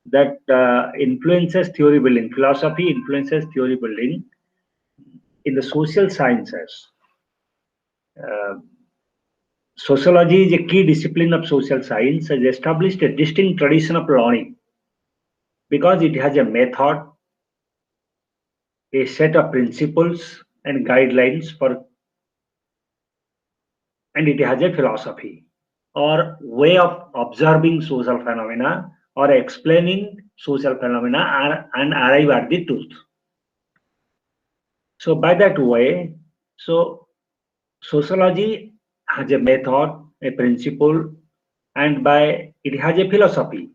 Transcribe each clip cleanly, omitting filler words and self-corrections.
that influences theory building. Philosophy influences theory building in the social sciences. Sociology is a key discipline of social science, has established a distinct tradition of learning because it has a method, a set of principles and guidelines for, and it has a philosophy or way of observing social phenomena or explaining social phenomena and arrive at the truth. So by that way, so sociology has a method, a principle, and by it has a philosophy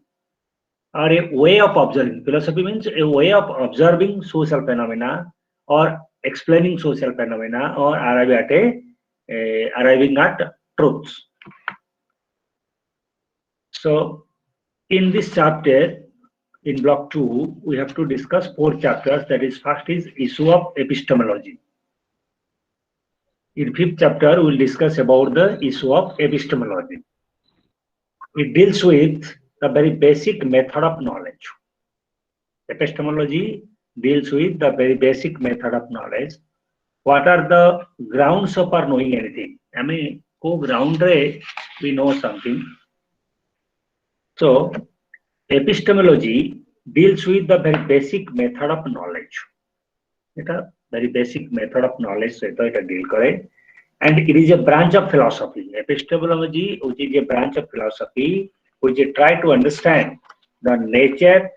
or a way of observing. Philosophy means a way of observing social phenomena or explaining social phenomena or arriving at truths. So in this chapter, in block 2, we have to discuss 4 chapters. That is, first is issue of epistemology. In 5th chapter, we will discuss about the issue of epistemology. It deals with the very basic method of knowledge. Epistemology deals with the very basic method of knowledge. What are the grounds of our knowing anything? I mean, co ground we know something. So, epistemology deals with the very basic method of knowledge. It is a very basic method of knowledge. So, it deal करे. And it is a branch of philosophy. Epistemology, which is a branch of philosophy, which try to understand the nature,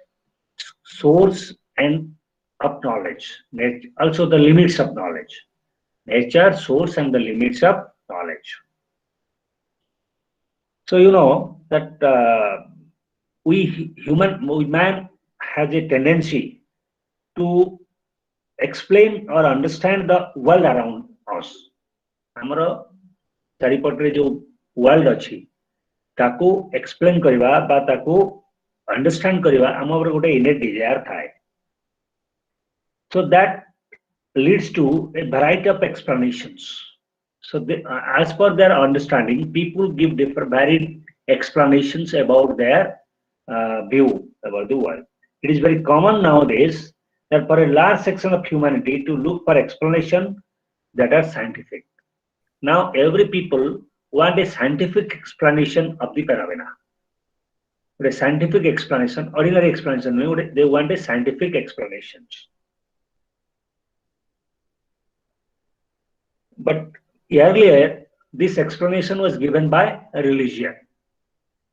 source, and of knowledge. Also, the limits of knowledge. Nature, source, and the limits of knowledge. So you know that man has a tendency to explain or understand the world around us. ଆମର ଚାରିପଟରେ ଯୋଉ world ଅଛି ତାକୁ explain କରିବା ବା ତାକୁ understand କରିବା ଆମ ଉପରେ ଗୋଟେ ଇନେଟ୍ ଡିଜାୟାର ଥାଏ. So that leads to a variety of explanations. So as per their understanding, people give different varied explanations about their view about the world. It is very common nowadays that for a large section of humanity to look for explanation that are scientific. Now every people want a scientific explanation of the phenomena. A scientific explanation, ordinary explanation, they want a scientific explanation. But earlier, this explanation was given by a religion.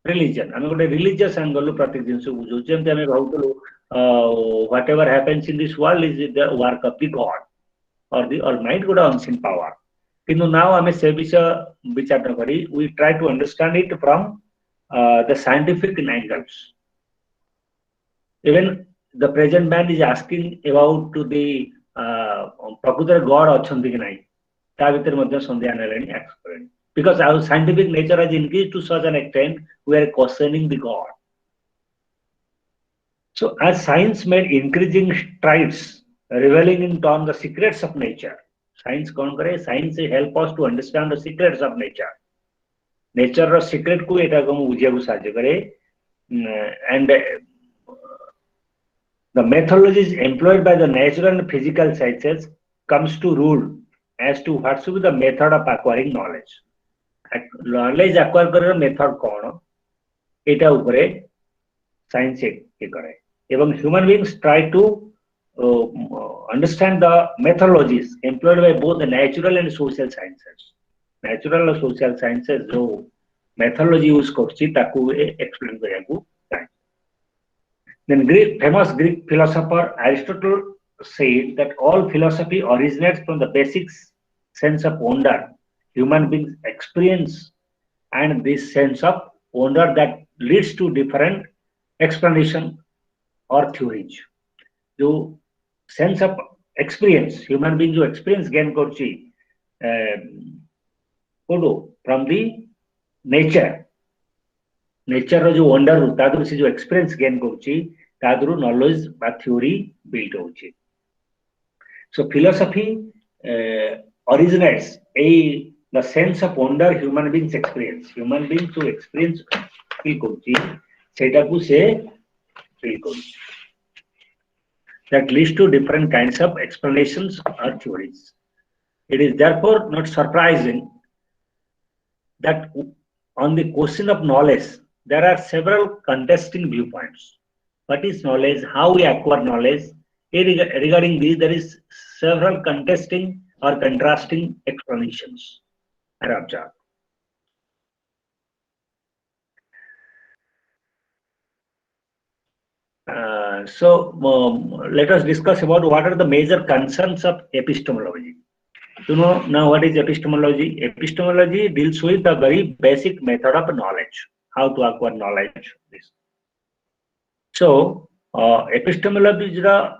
Religion. I mean, a religious angle, whatever happens in this world is the work of the God or the Almighty God unseen power. Now, we try to understand it from the scientific angles. Even the present man is asking about to the Prakutar God achhanti ki nahi. Because our scientific nature has increased to such an extent, we are questioning the God. So as science made increasing strides, revealing in turn the secrets of nature, science help us to understand the secrets of nature. Nature secret ko eta ko bujhiaku sahajya kare, and the methodologies employed by the natural and physical sciences comes to rule as to what should be the method of acquiring knowledge. Knowledge acquire kare method kono eta upare science e kare. Even human beings try to understand the methodologies employed by both the natural and social sciences. Natural and social sciences जो methodology use करछि ताकू explain करियाकू चाहे. Then famous Greek philosopher Aristotle said that all philosophy originates from the basic sense of wonder human beings experience, and this sense of wonder that leads to different explanation or theories. जो sense of experience human beings जो experience gain करछि from the nature रो जो wonder तादरू से जो experience gain करछि तादरू knowledge बा theory build होछि. So philosophy originates the sense of wonder human beings experience. Human beings to experience feel करछि सेटा को से that leads to different kinds of explanations or theories. It is therefore not surprising that on the question of knowledge, there are several contesting viewpoints. What is knowledge? How we acquire knowledge? Regarding this, there is several contesting or contrasting explanations are observed. Let us discuss about what are the major concerns of epistemology. You know now what is epistemology? Epistemology deals with the very basic method of knowledge, how to acquire knowledge. So, epistemology is the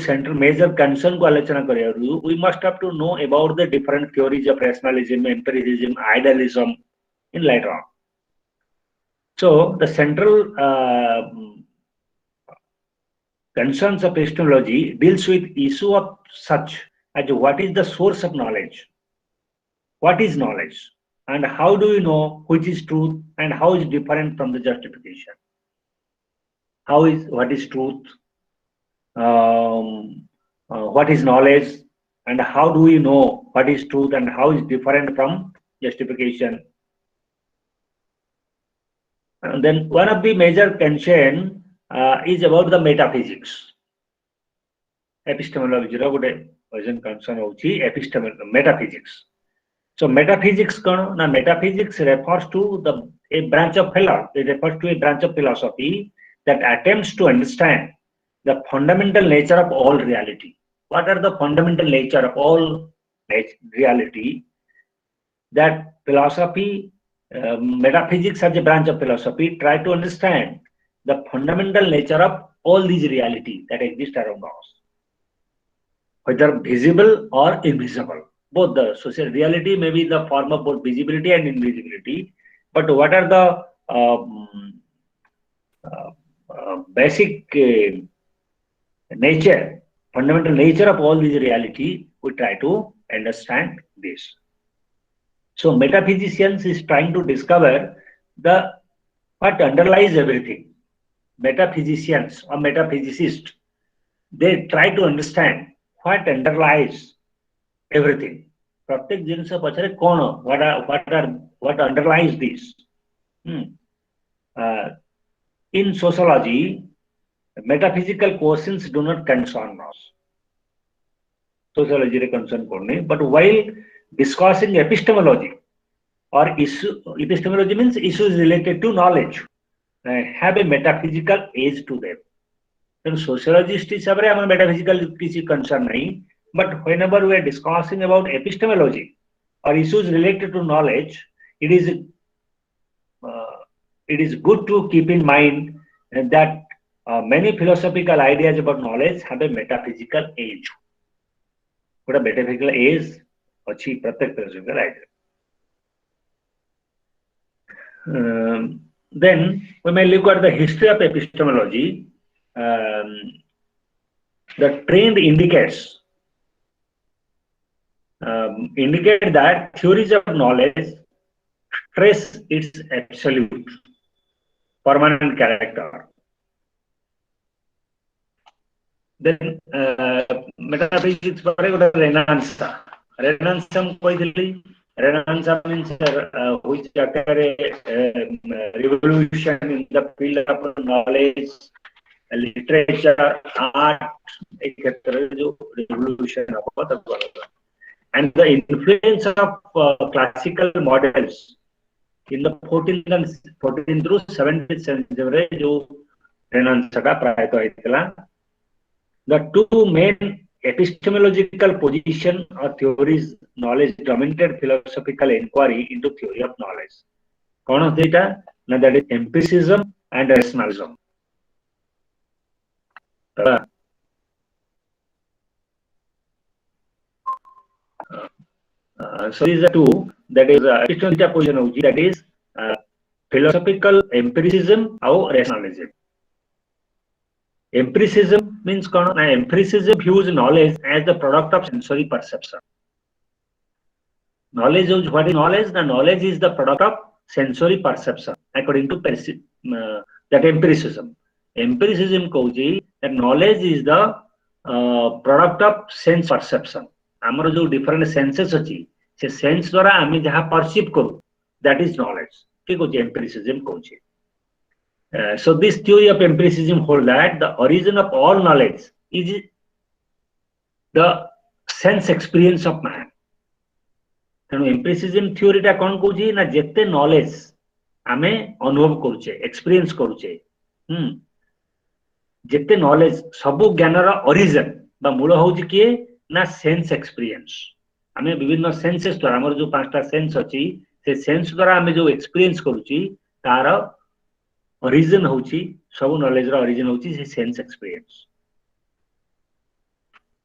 central major concern को आलोचना करें. We must have to know about the different theories of rationalism, empiricism, idealism in later on. So, the central concerns of epistemology deals with issue of such as what is the source of knowledge, what is knowledge, and how do you know which is truth and how is different from the justification. What is truth, what is knowledge, and how do we know what is truth and how is different from justification. And then one of the major concern is about the metaphysics. Epistemology concern metaphysics. So metaphysics, metaphysics refers to a branch of philosophy that attempts to understand the fundamental nature of all reality. What are the fundamental nature of all reality? That philosophy, metaphysics as a branch of philosophy, try to understand the fundamental nature of all these reality that exist around us, whether visible or invisible. Both the social reality may be the form of both visibility and invisibility, but what are the basic nature, fundamental nature of all these reality, we try to understand this. So metaphysicians is trying to discover what underlies everything. Metaphysicians or metaphysicists, they try to understand what underlies everything. प्रत्येक जिनिस पछरे कोन what underlies this. In sociology, metaphysical questions do not concern us. Sociology concern korne, but while discussing epistemology or epistemology means issues related to knowledge, have a metaphysical edge to them. Then sociologist is a metaphysical concern nahi, but whenever we are discussing about epistemology or issues related to knowledge, it is good to keep in mind that many philosophical ideas about knowledge have a metaphysical edge. What a metaphysical edge achi pratyek philosophical idea. Then we may look at the history of epistemology. The trend indicates that theories of knowledge stress its absolute permanent character. Then metaphysics Renaissance. Renaissance means which occurred revolution in the field of knowledge, literature, art, etc. Revolution of and the influence of classical models in the 14th through 17th century, the two main epistemological position or theories knowledge dominated philosophical inquiry into theory of knowledge. One of that is empiricism and rationalism. So these are two. That is epistemological position that is philosophical empiricism or rationalism. Empiricism means empiricism views knowledge as the product of sensory perception. Knowledge is what is knowledge? The knowledge is the product of sensory perception according to that empiricism. empiricism कहूची that knowledge is the product of sense perception हमर जो different senses अछि से sense द्वारा आमे जहा perceive करू that is knowledge ठीक होची empiricism कहूची so this theory of empiricism hold that the origin of all knowledge is the sense experience of man तेणु empiricism theory टा कौन कहूची ना जेते knowledge आमे अनुभव करूचे एक्सपीरियंस करूचे जेते नॉलेज सबु ज्ञानर ओरिजिन बा मूल होउची किए ना सेंस एक्सपीरियंस आमे विभिन्न सेंसेस द्वारा हमर जो पांचटा सेंस अछि से सेंस द्वारा आमे जो एक्सपीरियंस करूची तार ओरिजिन होउची सबु नॉलेज रा ओरिजिन होउची से सेंस एक्सपीरियंस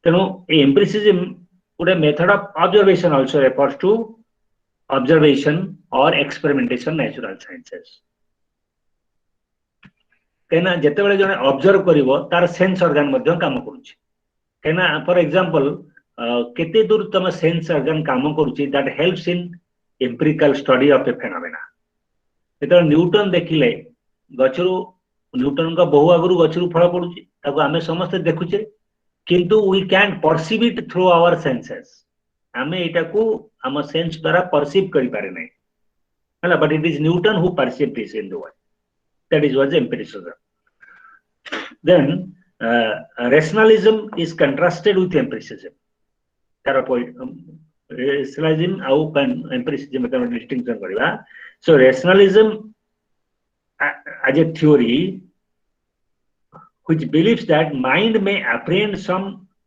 तेनु ए एम्पिरिसिज्म उडे method of observation also refers to observation or experimentation natural sciences केना जते बेले जने ऑब्जर्व करिवो तार सेंस ऑर्गन मध्ये काम करूची केना फॉर एग्जांपल केते दूर तम सेंस ऑर्गन काम करूची that helps in empirical study of A phenomena एतो न्यूटन देखिले गछरु न्यूटन का बहु आगरु गछरु फळ पडुची ताको आमे समस्त देखुचे किंतु we can perceive it through our senses आमे एटा को हम सेंस द्वारा परसीव करि पारे नै हला but it is Newton who perceive this in the world that is was empiricism then rationalism is contrasted with empiricism तार पॉइंट rationalism आउ empiricism में डिस्टिंक्शन करबा so rationalism as a theory which believes that mind may apprehend some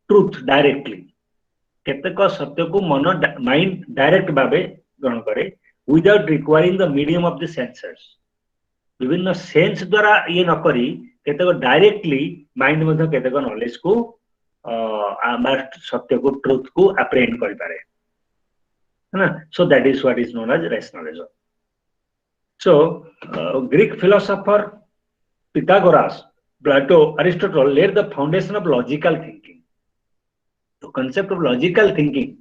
truth directly केतक सत्य को मन mind direct भाबे ग्रहण करे without requiring the medium of the sensors विभिन्न सेंस द्वारा ये न करी केतक डायरेक्टली माइंड मध्ये केतक नॉलेज को सत्य को ट्रुथ को अप्रेहेंड करि पारे है ना so that is what is known as rationalism so Greek philosopher Pythagoras Plato Aristotle laid the foundation of logical thinking तो कांसेप्ट ऑफ लॉजिकल थिंकिंग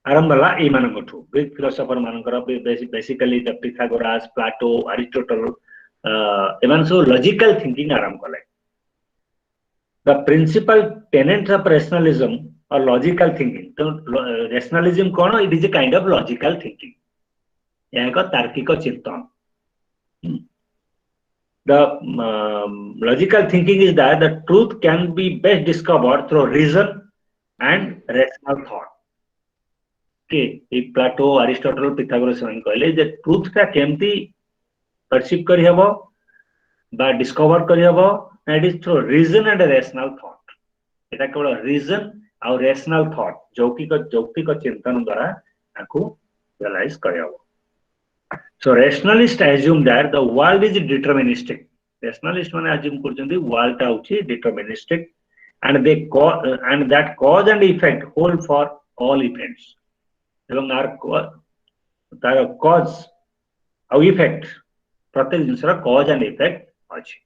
आरंभ हला ए मानकठु ग्रीक फिलोसोफर मानकर basically the Pythagoras Plato Aristotle एमान so logical thinking आरंभ कले the principal tenets of rationalism और लॉजिकल थिंकिंग तो रैशनलिज्म कोन it is a kind of logical thinking या एक तार्किक चिंतन the logical thinking is that the truth can be best discovered through reason and rational thought okay if plato aristotle pythagoras मान कहले जे truth का केमती परसीव करि हबो बा डिस्कवर करि हबो that is through reason and rational thought एटा केवल रीजन और रैशनल थॉट जौक्तिक चिंतन द्वारा आकु रियलाइज करि हबो So rationalists assume that the world is deterministic. Rationalists माने assume करछन्ती world टा होची deterministic and that cause and effect hold for all events. एवं तार cause और effect प्रत्येक जिनसरा cause and effect अछि.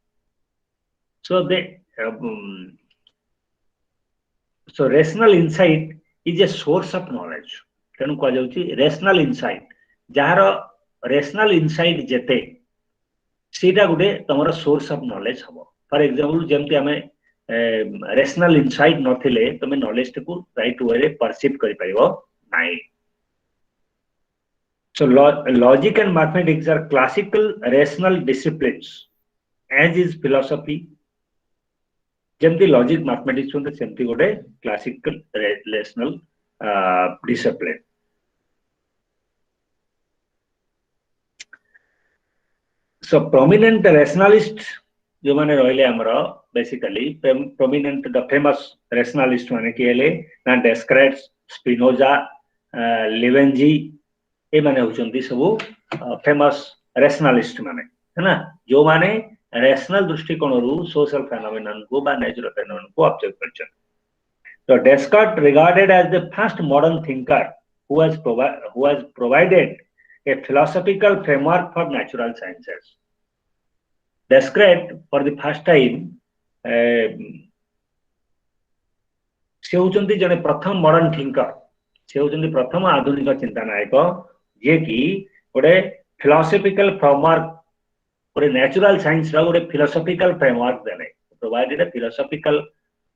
So rational insight is a source of knowledge. तेनु कह जाउची rational insight जहार रैशनल इनसाइट जेते सीटा गुडे तमरा सोर्स ऑफ नॉलेज हबो फॉर एग्जांपल जेमति हमें रैशनल इनसाइट नथिले तमे नॉलेज को राइट वे रे परसीव करि परिबो नाइ so logic and mathematics are classical rational disciplines as is philosophy जेमति लॉजिक मैथमेटिक्स होते सेमति गुडे classical rational discipline So prominent rationalist जो माने रहले हमरा basically prominent the famous rationalist माने केले ना डेस्क्रेट्स स्पिनोजा लेवेंजी ए माने होचंती सब फेमस rationalist माने है ना जो माने रैशनल दृष्टिकोण रु सोशल फेनोमेनन को बा नेचुरल फेनोमेनन को ऑब्जर्व करछन तो डेस्कार्ट regarded as the first modern thinker who has provided a philosophical framework for natural sciences. Descartes, for the first time, से होचंती जने प्रथम मॉडर्न थिंकर से होचंती प्रथम आधुनिक चिंतनायक जे कि गोटे फिलोसॉफिकल फ्रेमवर्क गोटे नेचुरल साइंस रा गोटे फिलोसॉफिकल फ्रेमवर्क देले provided a philosophical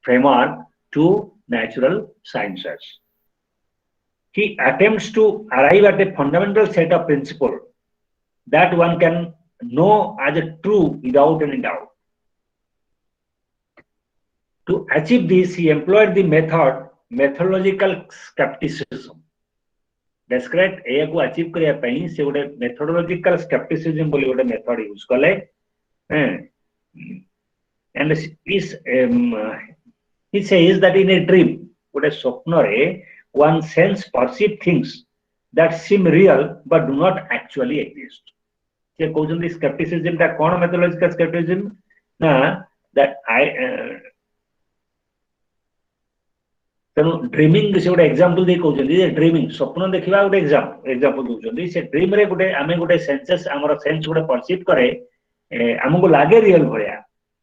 framework to natural sciences. He attempts to arrive at a fundamental set of principles that one can know as a true without any doubt. To achieve this, he employed the methodological skepticism. Describe ए को achieve करिया पई से गोटे methodological scepticism बोली गोटे method use कले and he says that in a dream गोटे स्वप्न रे one sense perceive things that seem real but do not actually exist. से कहउछन स्केप्टिसिज्म ता कोन मेथोडोलॉजिकल स्केप्टिसिज्म ना that I तेणु ड्रीमिंग से गोटे एग्जांपल दे कहउछन ड्रीमिंग स्वप्न देखिबा गोटे एग्जांपल दोछन से ड्रीम रे गोटे आमे गोटे सेंसेस हमर सेंस गोटे परसीव करे हमको लागे रियल भलिया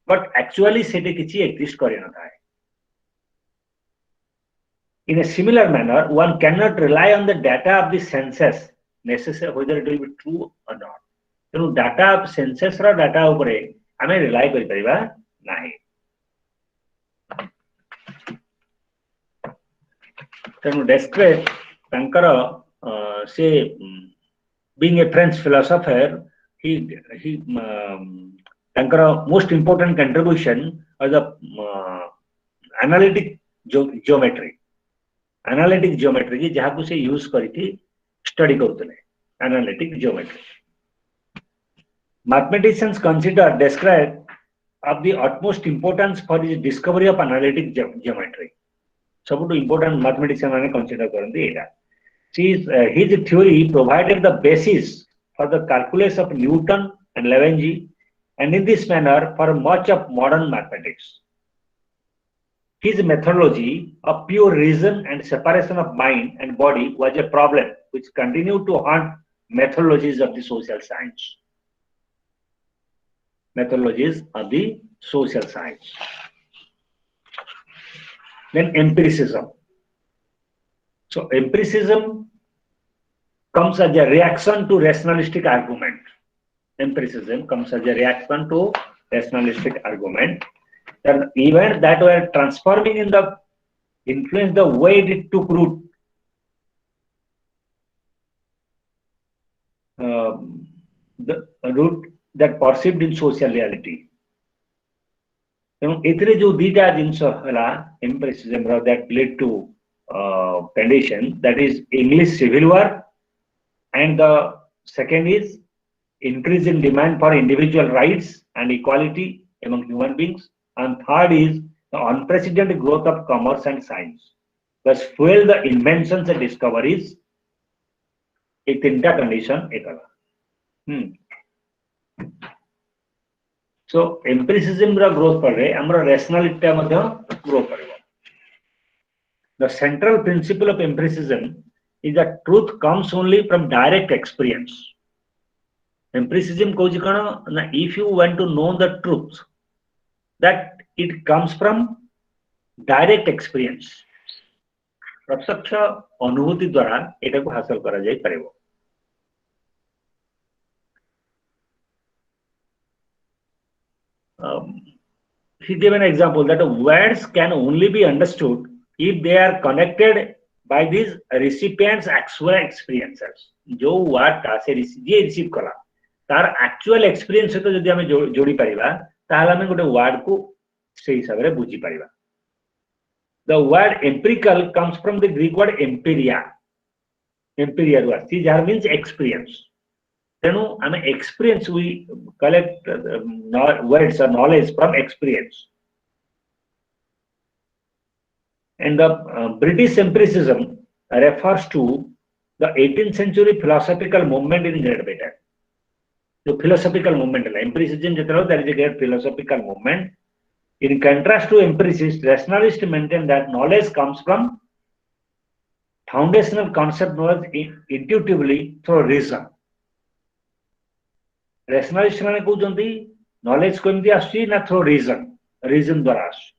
बट एक्चुअली सेटे किछि एक्जिस्ट करि न थाए. In a similar manner, one cannot rely on the data of the senses necessary whether it will be true or not. तेणु डाटा ऑफ सेंसेस रा डाटा ऊपर आमे रिलाय करि परिबा नाही. तेणु डेस्क्रेट तांकर से being a French philosopher he तांकर most important contribution was the analytic geometry की जहाँ को से यूज करके स्टडी करते analytic geometry. Mathematicians consider describe of the utmost importance for his discovery of analytic geometry. सबुठ important mathematician माने consider करते एटा. His theory provided the basis for the calculus of Newton and Lagrange, and in this manner for much of modern mathematics. His methodology of pure reason and separation of mind and body was a problem which continued to haunt methodologies of the social science. Methodologies of the social science. Then empiricism. So empiricism comes as a reaction to rationalistic argument. Empiricism comes as a reaction to rationalistic argument. The events that were transforming in the influence the way it took root. The root that perceived in social reality. एतरे जो दीटा जिनस हला empiricism that led to condition, that is English Civil War, and the second is increase in demand for individual rights and equality among human beings, and third is the unprecedented growth of commerce and science. Thus fuel the inventions and discoveries. A tinta condition ekala. So empiricism ra growth करे हमरा rationality टा मध्य grow करेगा. The central principle of empiricism is that truth comes only from direct experience. Empiricism कहूची कण ना if you want to know the truth, that it comes from direct experience. प्रत्यक्ष अनुभूति द्वारा एटा को हासिल करा जाय परिबो. He gave an example that words can only be understood if they are connected by these recipients' actual experiences. जो word का से जे रिसीव कला तार actual experience सहित जदि आमे जोड़ी परिबा ताहाले आमे गोटे word को से हिसाब रे बुझी परिबा. The word empirical comes from the Greek word empiria. Empiria word jar means experience. तेणु आमे experience we collect words or knowledge from experience. And the British empiricism refers to the 18th century philosophical movement in Great Britain. The philosophical movement, empiricism, that is a great philosophical movement. In contrast to empiricists, rationalists maintain that knowledge comes from foundational concept knowledge intuitively through reason. Rationalists माने कहउछन्ती knowledge कोइमती आसी ना through reason द्वारा आसी.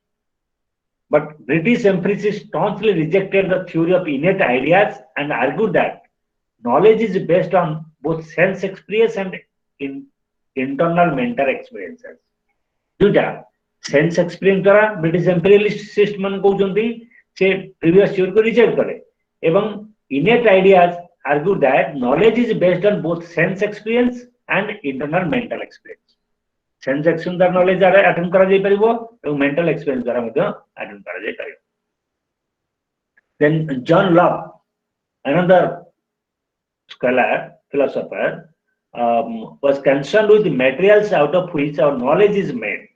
But British empiricists staunchly rejected the theory of innate ideas and argued that knowledge is based on both sense experience and internal mental experiences. दुटा sense experience द्वारा British एम्पिरियलिस्ट मन कहउचंती से previous theory को reject करे एवं इनेट ideas argue that knowledge is based on both sense experience and internal mental experience. Sense experience द्वारा knowledge द्वारा attain करा जाय परिबो एवं मेंटल एक्सपीरियंस द्वारा मध्ये अटेन करा जाय परिबो. Then John Locke, another scholar, philosopher, was concerned with the materials out of which our knowledge is made.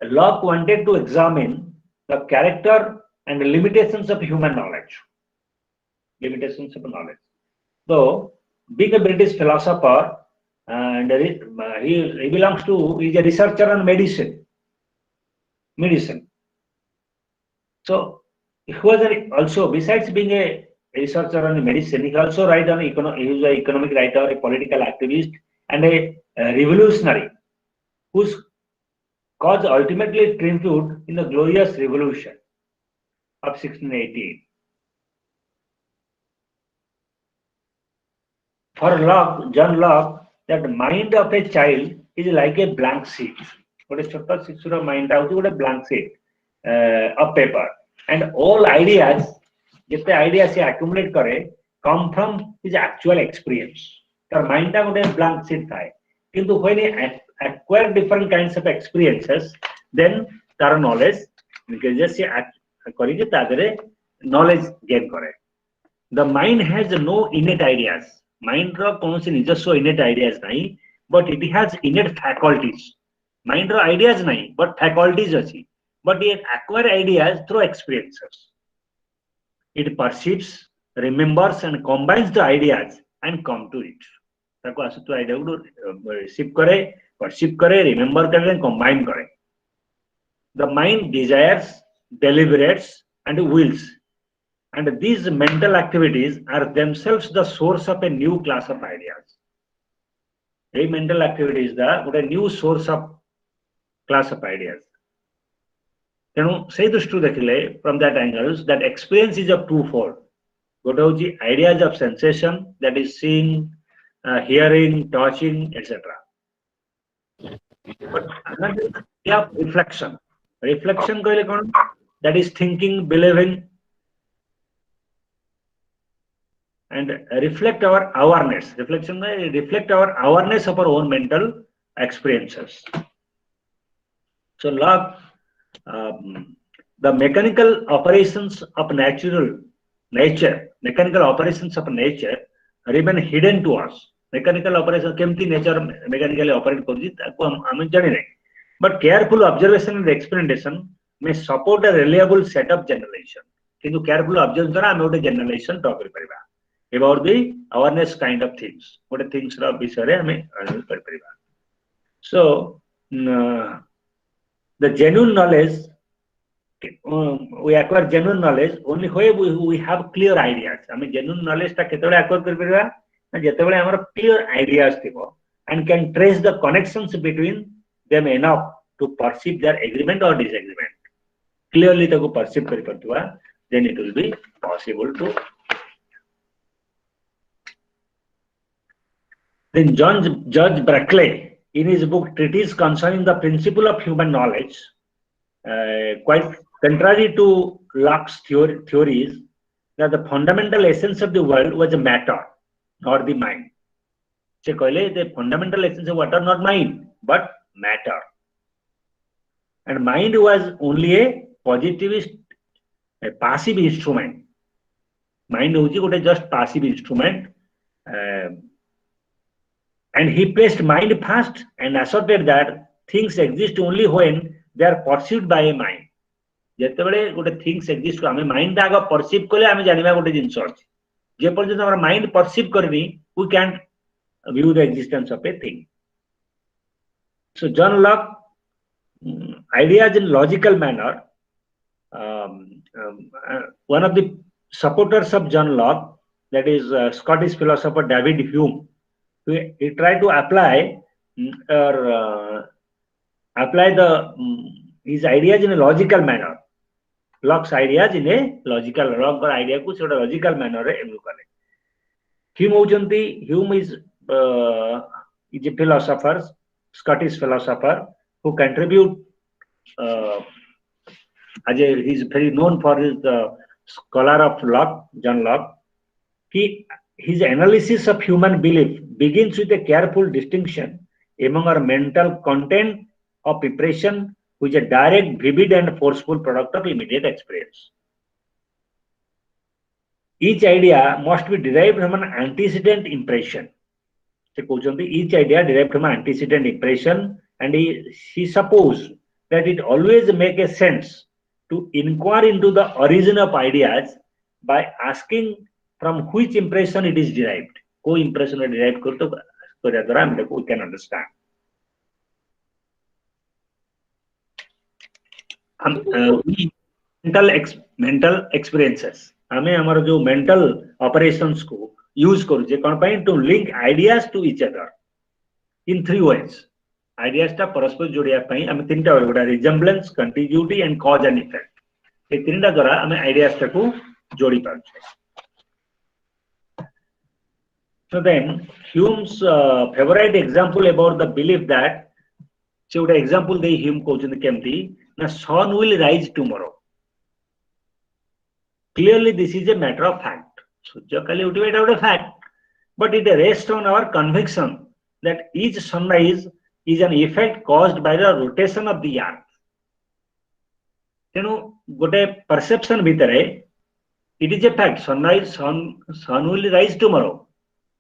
Locke wanted to examine the character and the limitations of human knowledge. Limitations of knowledge. So, being a British philosopher, and he belongs to, he's a researcher on medicine. So, he was also, besides being a researcher on medicine, he also write on he is an economic writer, a political activist, and a revolutionary whose cause ultimately triumphed in the glorious revolution of 1618. For Locke, John Locke, that the mind of a child is like a blank sheet. What a छोटा शिशुर mind out a blank sheet of paper, and all ideas, जितने ideas he accumulate करे, come from his actual experience. तर mind टा ଗୋଟେ blank sheet था. किंतु when he acquire different kinds of experiences, then तार knowledge increases. से करी के तादरे knowledge gain करे. The mind has no innate ideas. Mind रो कौन सी निजस्व innate ideas नहीं, but it has innate faculties. Mind row ideas नहीं, but faculties अच्छी. But it acquire ideas through experiences. It perceives, remembers, and combines the ideas and come to it. ताको आसु तो idea को receive करे, perceive करे, remember करे, and combine करे. The mind desires, deliberates, and wills. And these mental activities are themselves the source of a new class of ideas. A mental activity is the new source of class of ideas. Say this to the from that angle that experience is of twofold. Gotoji ideas of sensation, that is seeing, hearing, touching, etc. But another reflection. Reflection that is thinking, believing, and reflect our awareness. Reflection reflect our awareness of our own mental experiences. So Locke, the mechanical operations of nature remain hidden to us. Mechanical operations kemti nature mechanically operate koruchi taku ame jani nahi. But careful observation and experimentation may support a reliable set of generalization. Kintu careful observation dwara ame ote generalization talk kari pariba about the awareness kind of things. What things ra bisare ame kari pariba. So the genuine knowledge, we acquire genuine knowledge only when we have clear ideas. I mean, genuine knowledge ta ketole acquire kari pariba na jetebale amar clear ideas thibo and can trace the connections between them enough to perceive their agreement or disagreement. Clearly taku perceive kari partuva, then it will be possible to. Then Judge Berkeley, in his book Treatise Concerning the Principle of Human Knowledge, quite contrary to Locke's theories, that the fundamental essence of the world was matter, not the mind. So, the fundamental essence of what are not mind, but matter. And mind was only a positivist, a passive instrument. Mind was just passive instrument. And he placed mind first and asserted that things exist only when they are perceived by a mind. जेतेबेले गोटे things exist आमे mind आगा perceive कले आमे जानिबा गोटे जिंस अछि जे पर्यंत हमर माइंड परसीव करनी we can view the existence of a thing. So John Locke ideas in logical manner, one of the supporters of John Locke, that is Scottish philosopher David Hume, he tried to apply his ideas in a logical manner. Locke's ideas in a logical, Locke idea को छोटा logical manner रे emu करे. Hume is is a philosopher, Scottish philosopher, who contribute he's very known for his scholar of Locke, John Locke. His analysis of human belief begins with a careful distinction among our mental content of impression, which is a direct, vivid, and forceful product of immediate experience. Each idea must be derived from an antecedent impression. Each idea derived from an antecedent impression, and he supposed that it always makes sense to inquire into the origin of ideas by asking from which impression it is derived. Co-impression derived we can understand. Mental experiences. आमे हमारा जो mental operations को use करूँ कौन to link ideas to each other in three ways. Ideas टा परस्पर जोड़िया पाई हमें तीनटा way गोटा resemblance, contiguity and cause and effect. ये तीनटा द्वारा हमें ideas टा को जोड़ी पाते. So then Hume's favorite example about the belief that so गोटा example दे Hume कहते केमती ना sun will rise tomorrow. Clearly, this is a matter of fact. Surjakali ultimate out of fact, but it rests on our conviction that each sunrise is an effect caused by the rotation of the earth. Tenu gote perception bhitere, it is a fact. Sunrise, sun will rise tomorrow.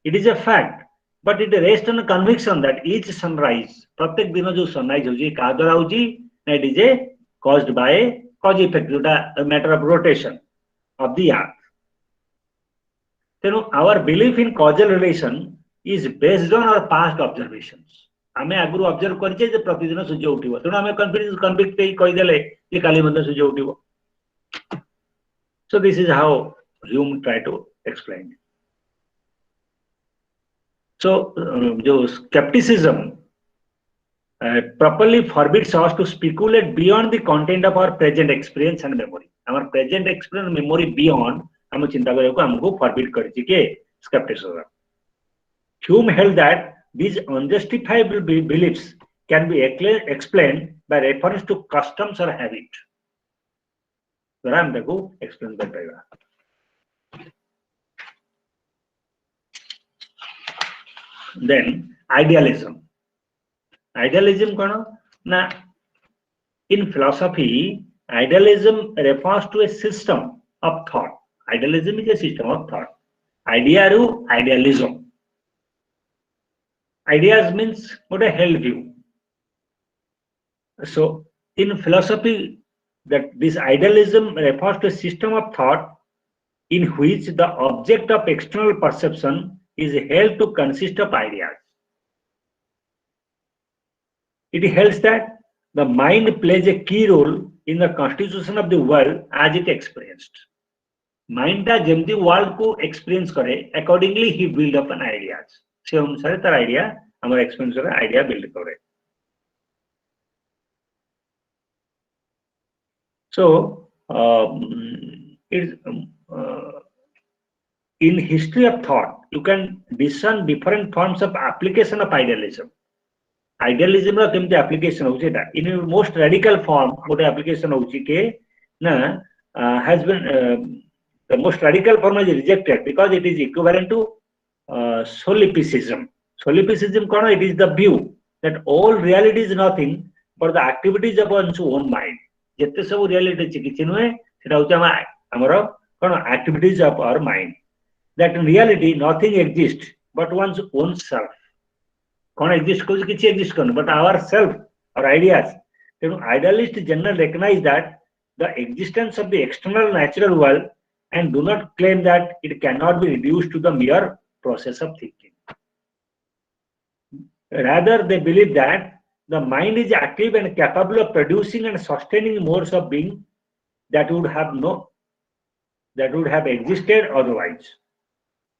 It is a fact, but it rests on a conviction that each sunrise, pratek dino jo sunrise hoji, kadara hoji, it is a caused by cause effect, a matter of rotation of the earth. Then our belief in causal relation is based on our past observations. आमे आगुरु observe करछे जे प्रतिदिन सूर्य उठिबो तेणु आमे convict कहि देले जे काली मध्य सूर्य उठिबो. So this is how Hume try to explain. So जो skepticism properly forbids us to speculate beyond the content of our present experience and memory. Our present experience and memory beyond हम चिंता करियो को हमको forbid करछि के skepticism. Hume held that these unjustifiable beliefs can be explained by reference to customs or habit. हम देखो explain कर पाएगा. Then idealism. Idealism kono na in philosophy idealism refers to a system of thought. Idealism is a system of thought. Idea ru idealism. Ideas means what a held view. So in philosophy that this idealism refers to a system of thought in which the object of external perception is held to consist of ideas. It holds that the mind plays a key role in the constitution of the world as it experienced. Mind ta jemti world ko experience करे, accordingly he build up an ideas. से अनुसार तार idea हमारे experience का idea build करे. So in history of thought you can discern different forms of application of idealism. Idealism रा केमती application होउछे ता in most radical form गोटे application होउछी के ना has been the most radical form is rejected because it is equivalent to solipsism. Solipsism kono, it is the view that all reality is nothing but the activities of one's own mind. Jette sabu reality अछि किछि नुहे सेटा होउछ हमर कोन activities of our mind. That in reality nothing exists but one's own self. Kono exist कोइ किछि exist Karan but our self or ideas. Then idealists generally recognize that the existence of the external natural world and do not claim that it cannot be reduced to the mere process of thinking. Rather, they believe that the mind is active and capable of producing and sustaining modes of being that would have existed otherwise.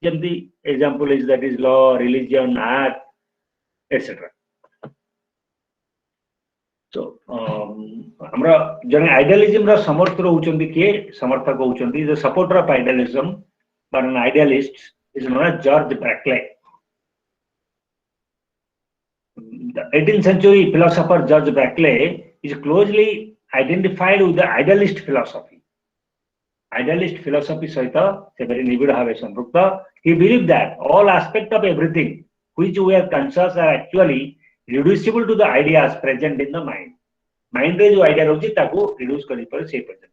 The example is that is law, religion, art, etc. So, हमरा जने idealism रा समर्थक होउचंदी के समर्थक होउचंदी the supporter of idealism but an idealist is known as George Berkeley. The 18th century philosopher George Berkeley is closely identified with the idealist philosophy. Idealist philosophy saita se very nibid have samprukt. He believed that all aspects of everything which we are conscious are actually reducible to the ideas present in the mind. Mind re jo idea rochi taku reduce kari pare se present.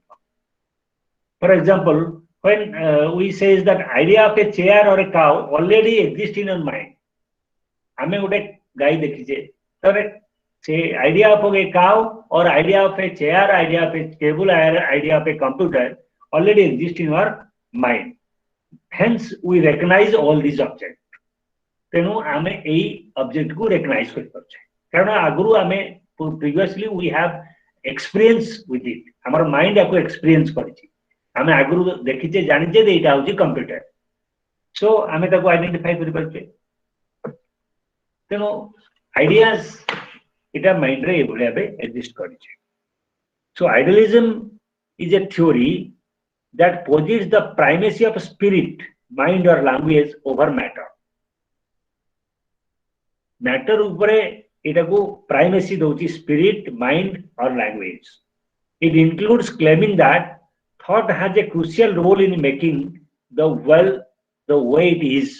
For example, when we say that idea of a chair or a cow already exists in our mind. हमें गोटे गाय देखीचे तरे से idea of a cow or idea of a chair, idea of a table, idea of a computer already exist in our mind. Hence we recognize all these objects. तेणु आमे एई object को recognize कर पाछे कारण आगुरु आमे previously we have experience with it. हमर mind आको experience करिछि आमे आगुरु देखिचे जानिचे जे एटा होची कंप्यूटर सो आमे ताको आइडेंटिफाई करि पाछे तेणु आइडियाज इटा माइंड रे एभलिया बे एक्जिस्ट करिछि so idealism is a theory that posits the primacy of spirit mind और लैंग्वेज ओवर मैटर मैटर ऊपरे एटा को प्राइमेसी दोछि स्पिरिट माइंड और language it includes claiming that thought has a crucial role in making the world the way it is.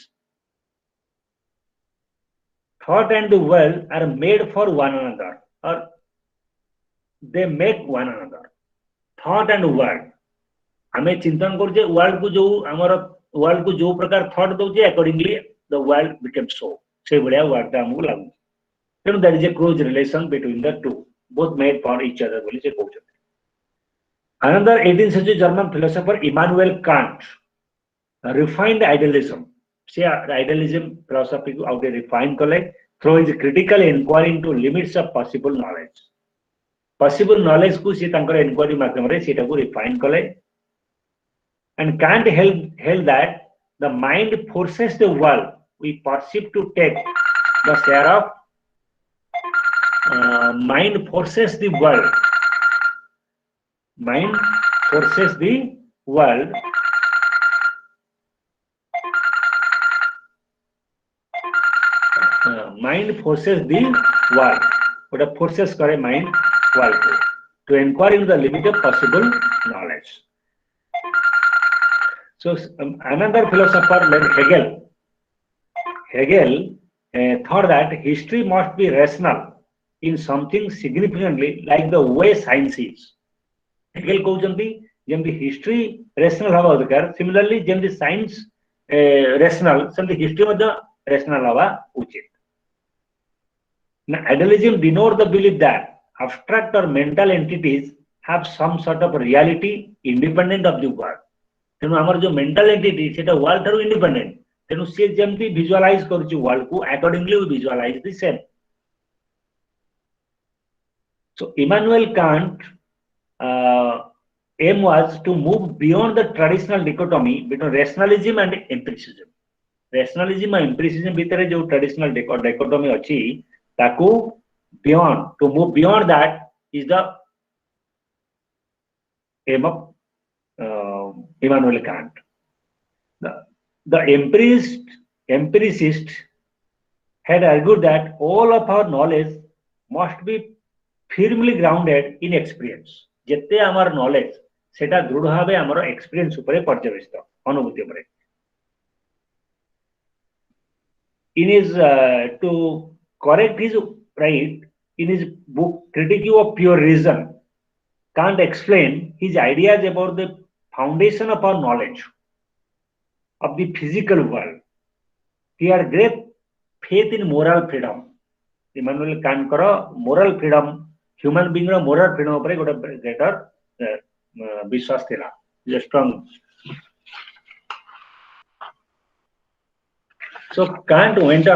Thought and the world are made for one another, or they make one another. Thought and world. हमें चिंतन करजे world को जो हमारा world को जो प्रकार thought दोजे accordingly the world becomes so. से बढ़िया वर्ड का हमको लागू. Then there is a close relation between the two, both made for each other. बोली से कहते. Another 18th century German philosopher Immanuel Kant refined idealism. See, idealism philosophy को आउटे refine कले through his critical inquiry into limits of possible knowledge. Possible knowledge को से तांकर inquiry माध्यम रे सेटा को refine कले. And Kant held that the mind forces the world we perceive to take the share of mind forces the world. Mind forces the world mind forces the world but a forces करे mind world को to inquire into the limit of possible knowledge. So another philosopher named Hegel thought that history must be rational in something significantly like the way science is. Hegel कहउचंती जेमति history rational हवा दरकार similarly जेमति science rational सेमति history मध्ये rational हवा उचित ना idealism denote the belief that abstract or mental entities have some sort of reality independent of the world तेनु हमर जो मेंटल एंटिटी सेटा वर्ल्ड थरो इंडिपेंडेंट तेनु से जेमति विजुअलाइज करछि वर्ल्ड को accordingly we visualise the same so Immanuel Kant aim was to move beyond the traditional dichotomy between rationalism and empiricism. Rationalism and empiricism भितर जो traditional dichotomy अछि ताकू beyond to move beyond that is the aim of Immanuel Kant. The empiricist had argued that all of our knowledge must be firmly grounded in experience. जेते आमार knowledge सेटा दृढ़ भावे आमार experience उपरे पर्यवेक्षित अनुभूति उपरे in his to correct his right in his book Critique of Pure Reason Kant explained his ideas about the foundation of our knowledge of the physical world. He had great faith in moral freedom. Immanuel Kant करो moral freedom human being रो moral freedom उपरे गोटे greater विश्वास थिला जे strong so Kant went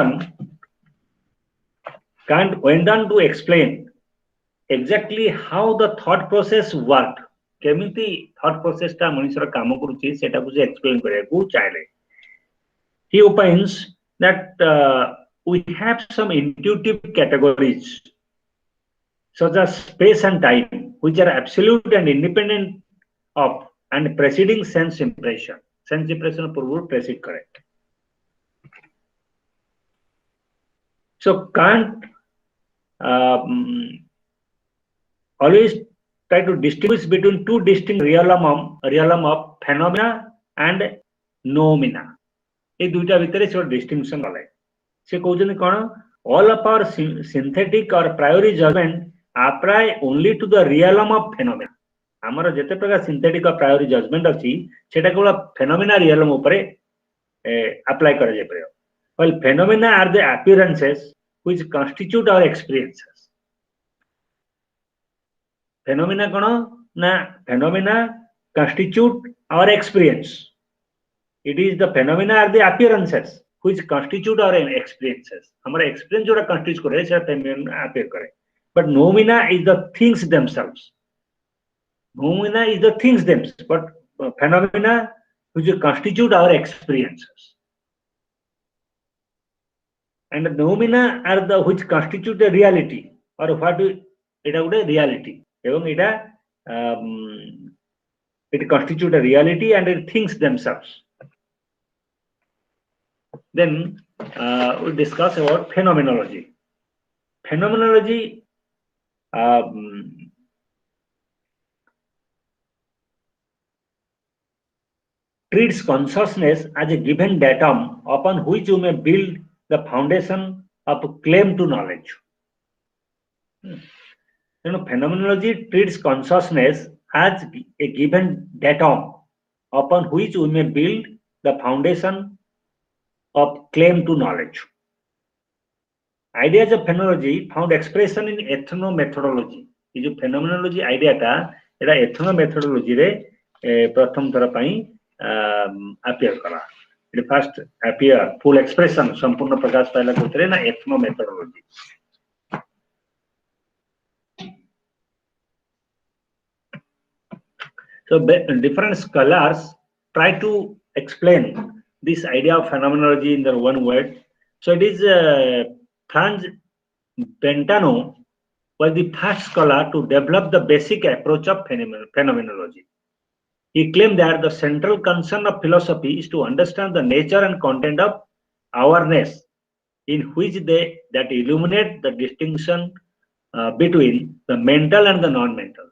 on to explain exactly how the thought process worked केमिति thought process ता मनुष्यर काम करूची सेटा को जे एक्सप्लेन करे को चाहे he opines that we have some intuitive categories such as space and time, which are absolute and independent of and preceding sense impression. Sense impression पूर्व precede correct. So Kant always try to distinguish between two distinct realm of phenomena and noumena. ये दुईटा भितर से distinction गले से कहते कौन all of our synthetic or priori judgment apply only to the realm of phenomena. आमर जेते प्रकार synthetic और priori judgment अच्छी सेटा केवल phenomena realm ऊपर apply कर जाए पड़े. While phenomena are the appearances which constitute our experiences. Phenomena कौन ना phenomena constitute our experience. It is the phenomena are the appearances which constitute our experiences. हमारा experience जोड़ा constitute करे सेटा phenomena appear करे. But noumena is the things themselves. Noumena is the things themselves, but phenomena which constitute our experiences. And the noumena are the which constitute the reality or what it is a reality. Even it constitute a reality and it thinks themselves. Then we discuss about phenomenology. Phenomenology treats consciousness as a given datum upon which you may build the foundation of claim to knowledge. Phenomenology treats consciousness as a given datum upon which we may build the foundation of claim to knowledge. Ideas of phenomenology found expression in ethnomethodology. ये जो phenomenology idea था, इधर ethnomethodology रे प्रथम तरह पाई appear करा. It first appear full expression संपूर्ण प्रकाश पहला कोतरे ना ethnomethodology. So different scholars try to explain this idea of phenomenology in their one word. So it is Franz Brentano was the first scholar to develop the basic approach of phenomenology. He claimed that the central concern of philosophy is to understand the nature and content of awareness, in which that illuminate the distinction between the mental and the non-mental.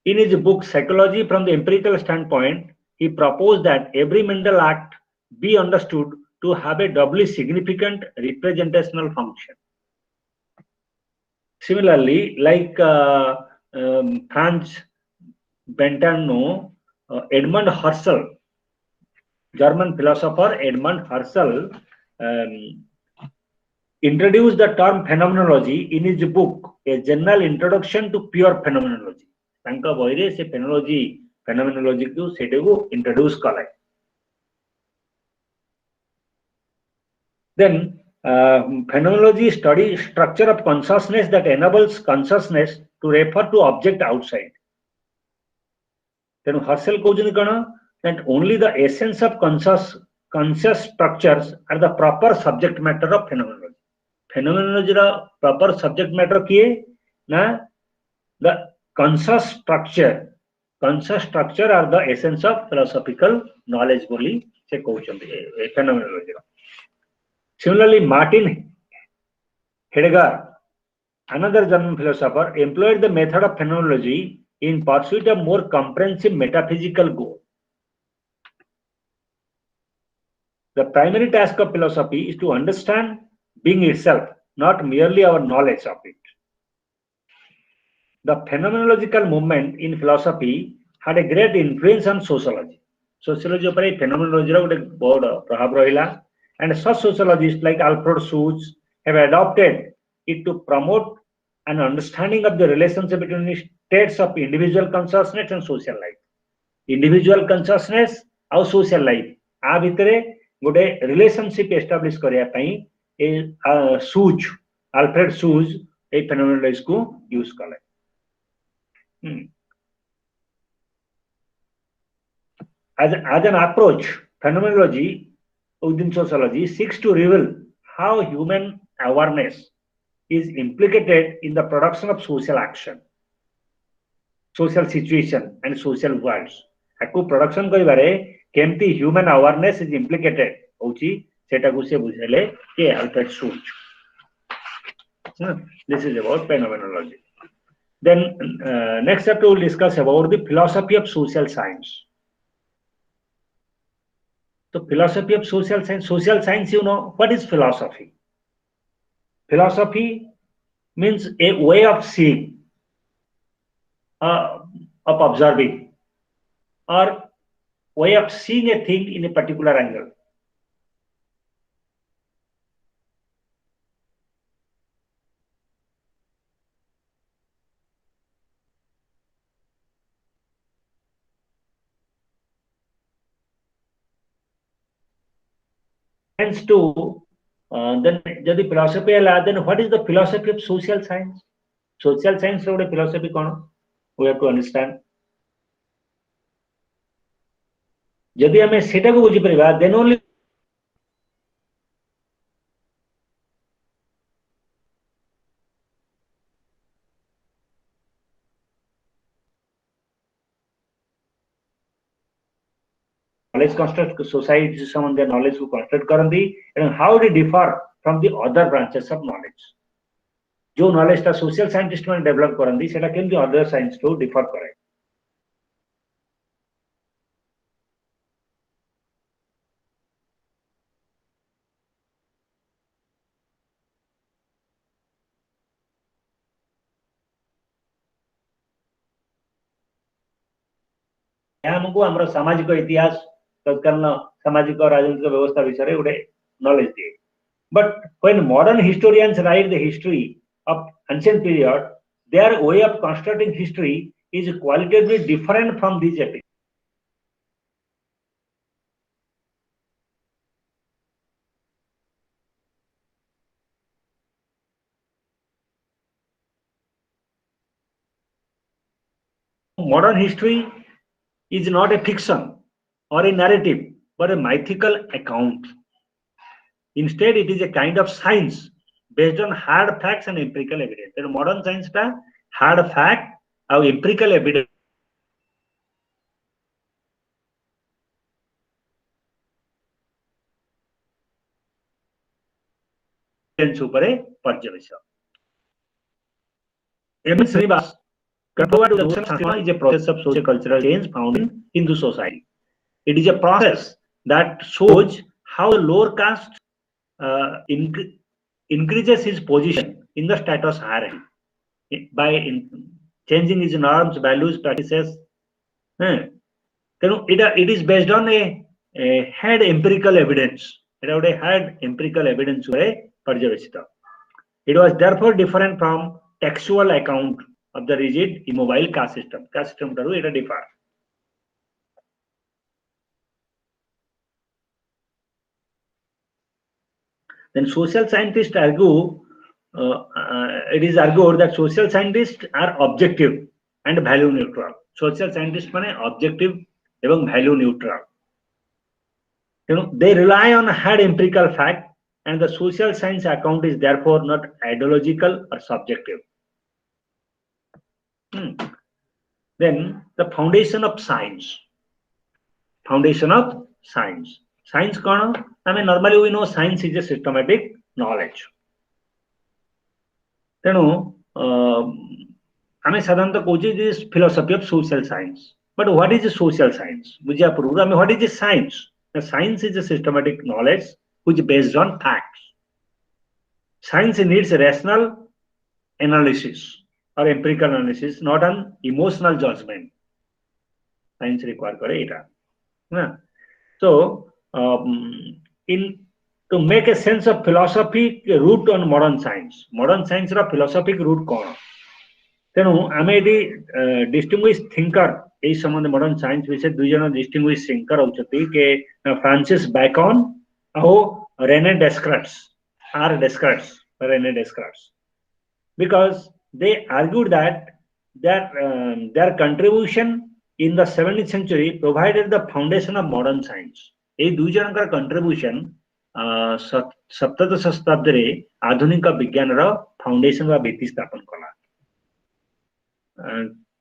In his book Psychology from the Empirical Standpoint, he proposed that every mental act be understood to have a doubly significant representational function. Similarly, like Franz Brentano, Edmund Husserl, German philosopher Edmund Husserl, introduced the term phenomenology in his book, A General Introduction to Pure Phenomenology. तांका बहिरे से phenomenology को सेटे को introduce करा. Then phenomenology study structure of consciousness that enables consciousness to refer to object outside. Then Husserl कहउछन कण that only the essence of conscious structures are the proper subject matter of phenomenology. Phenomenology रा proper subject matter किए ना the conscious structure are the essence of philosophical knowledge बोली से कहउछन phenomenology. Similarly, Martin Heidegger, another German philosopher, employed the method of phenomenology in pursuit of more comprehensive metaphysical goal. The primary task of philosophy is to understand being itself, not merely our knowledge of it. The phenomenological movement in philosophy had a great influence on sociology. Sociology upare phenomenology रा गोटे बहुत प्रभाव रहिला, and such sociologists like Alfred Schutz have adopted it to promote an understanding of the relationship between the states of individual consciousness and social life. Individual consciousness और social life आ भितरे गोटे relationship establish करिया पई ए Schutz, Alfred Schutz ए phenomenology को use कले. As an approach, phenomenology within sociology seeks to reveal how human awareness is implicated in the production of social action, social situation, and social worlds. Aku production करिबारे केमती human awareness is implicated होची सेटा को से बुझेले के Alfred Schutz. This is about phenomenology. Then next chapter we will discuss about the philosophy of social science. So philosophy of social science, you know, what is philosophy? Philosophy means a way of seeing, of observing, or way of seeing a thing in a particular angle. Hence, to then the philosophy then what is the philosophy of social science? Social science philosophy we have to understand. यदि हमें सेटा को बुझी परिबा then only knowledge construct society someone their knowledge को construct करंदी and how they differ from the other branches of knowledge. जो knowledge ता social scientist में develop करंदी सेटा केमती other science to differ करे. हमको हमरो सामाजिक इतिहास तत्कालीन सामाजिक और राजनीतिक व्यवस्था विषय रे knowledge दिए. But when modern historians write the history of ancient period, their way of constructing history is qualitatively different from these epics. Modern history is not a fiction or a narrative, but a mythical account. Instead, it is a kind of science based on hard facts and empirical evidence. So modern science ta hard fact or empirical evidence उपरे पर्यवेक्षण. M. Srinivas compared to the social is a process of social cultural change found in Hindu society. It is a process that shows how the lower caste increases his position in the status hierarchy by changing his norms, values, practices. It is based on a had empirical evidence. It had empirical evidence. It was therefore different from textual account of the rigid immobile caste system. Caste system it differ. Then social scientists argue, it is argued that social scientists are objective and value neutral. Social scientists mean objective and value neutral. They rely on hard empirical fact, and the social science account is therefore not ideological or subjective. Then the foundation of science. Foundation of science. Science kona? I mean, normally we know science is a systematic knowledge. Tenu, I mean, sadhanata kochi is philosophy of social science. But what is a social science? I mean, what is a science? The science is a systematic knowledge which is based on facts. Science needs rational analysis or empirical analysis, not an emotional judgment. Science require it. So, to make a sense of philosophy root on modern science ra philosophic root kona? Tenu ame distinguished thinker ei samandhe modern science विषय दुई जन distinguished thinker होचती के Francis Bacon और René Descartes René Descartes, because they argued that their contribution in the 17th century provided the foundation of modern science. ए दुई जन का contribution सप्तदश शताब्दी रे आधुनिक विज्ञान रा फाउंडेशन वा भित्ति स्थापन कला.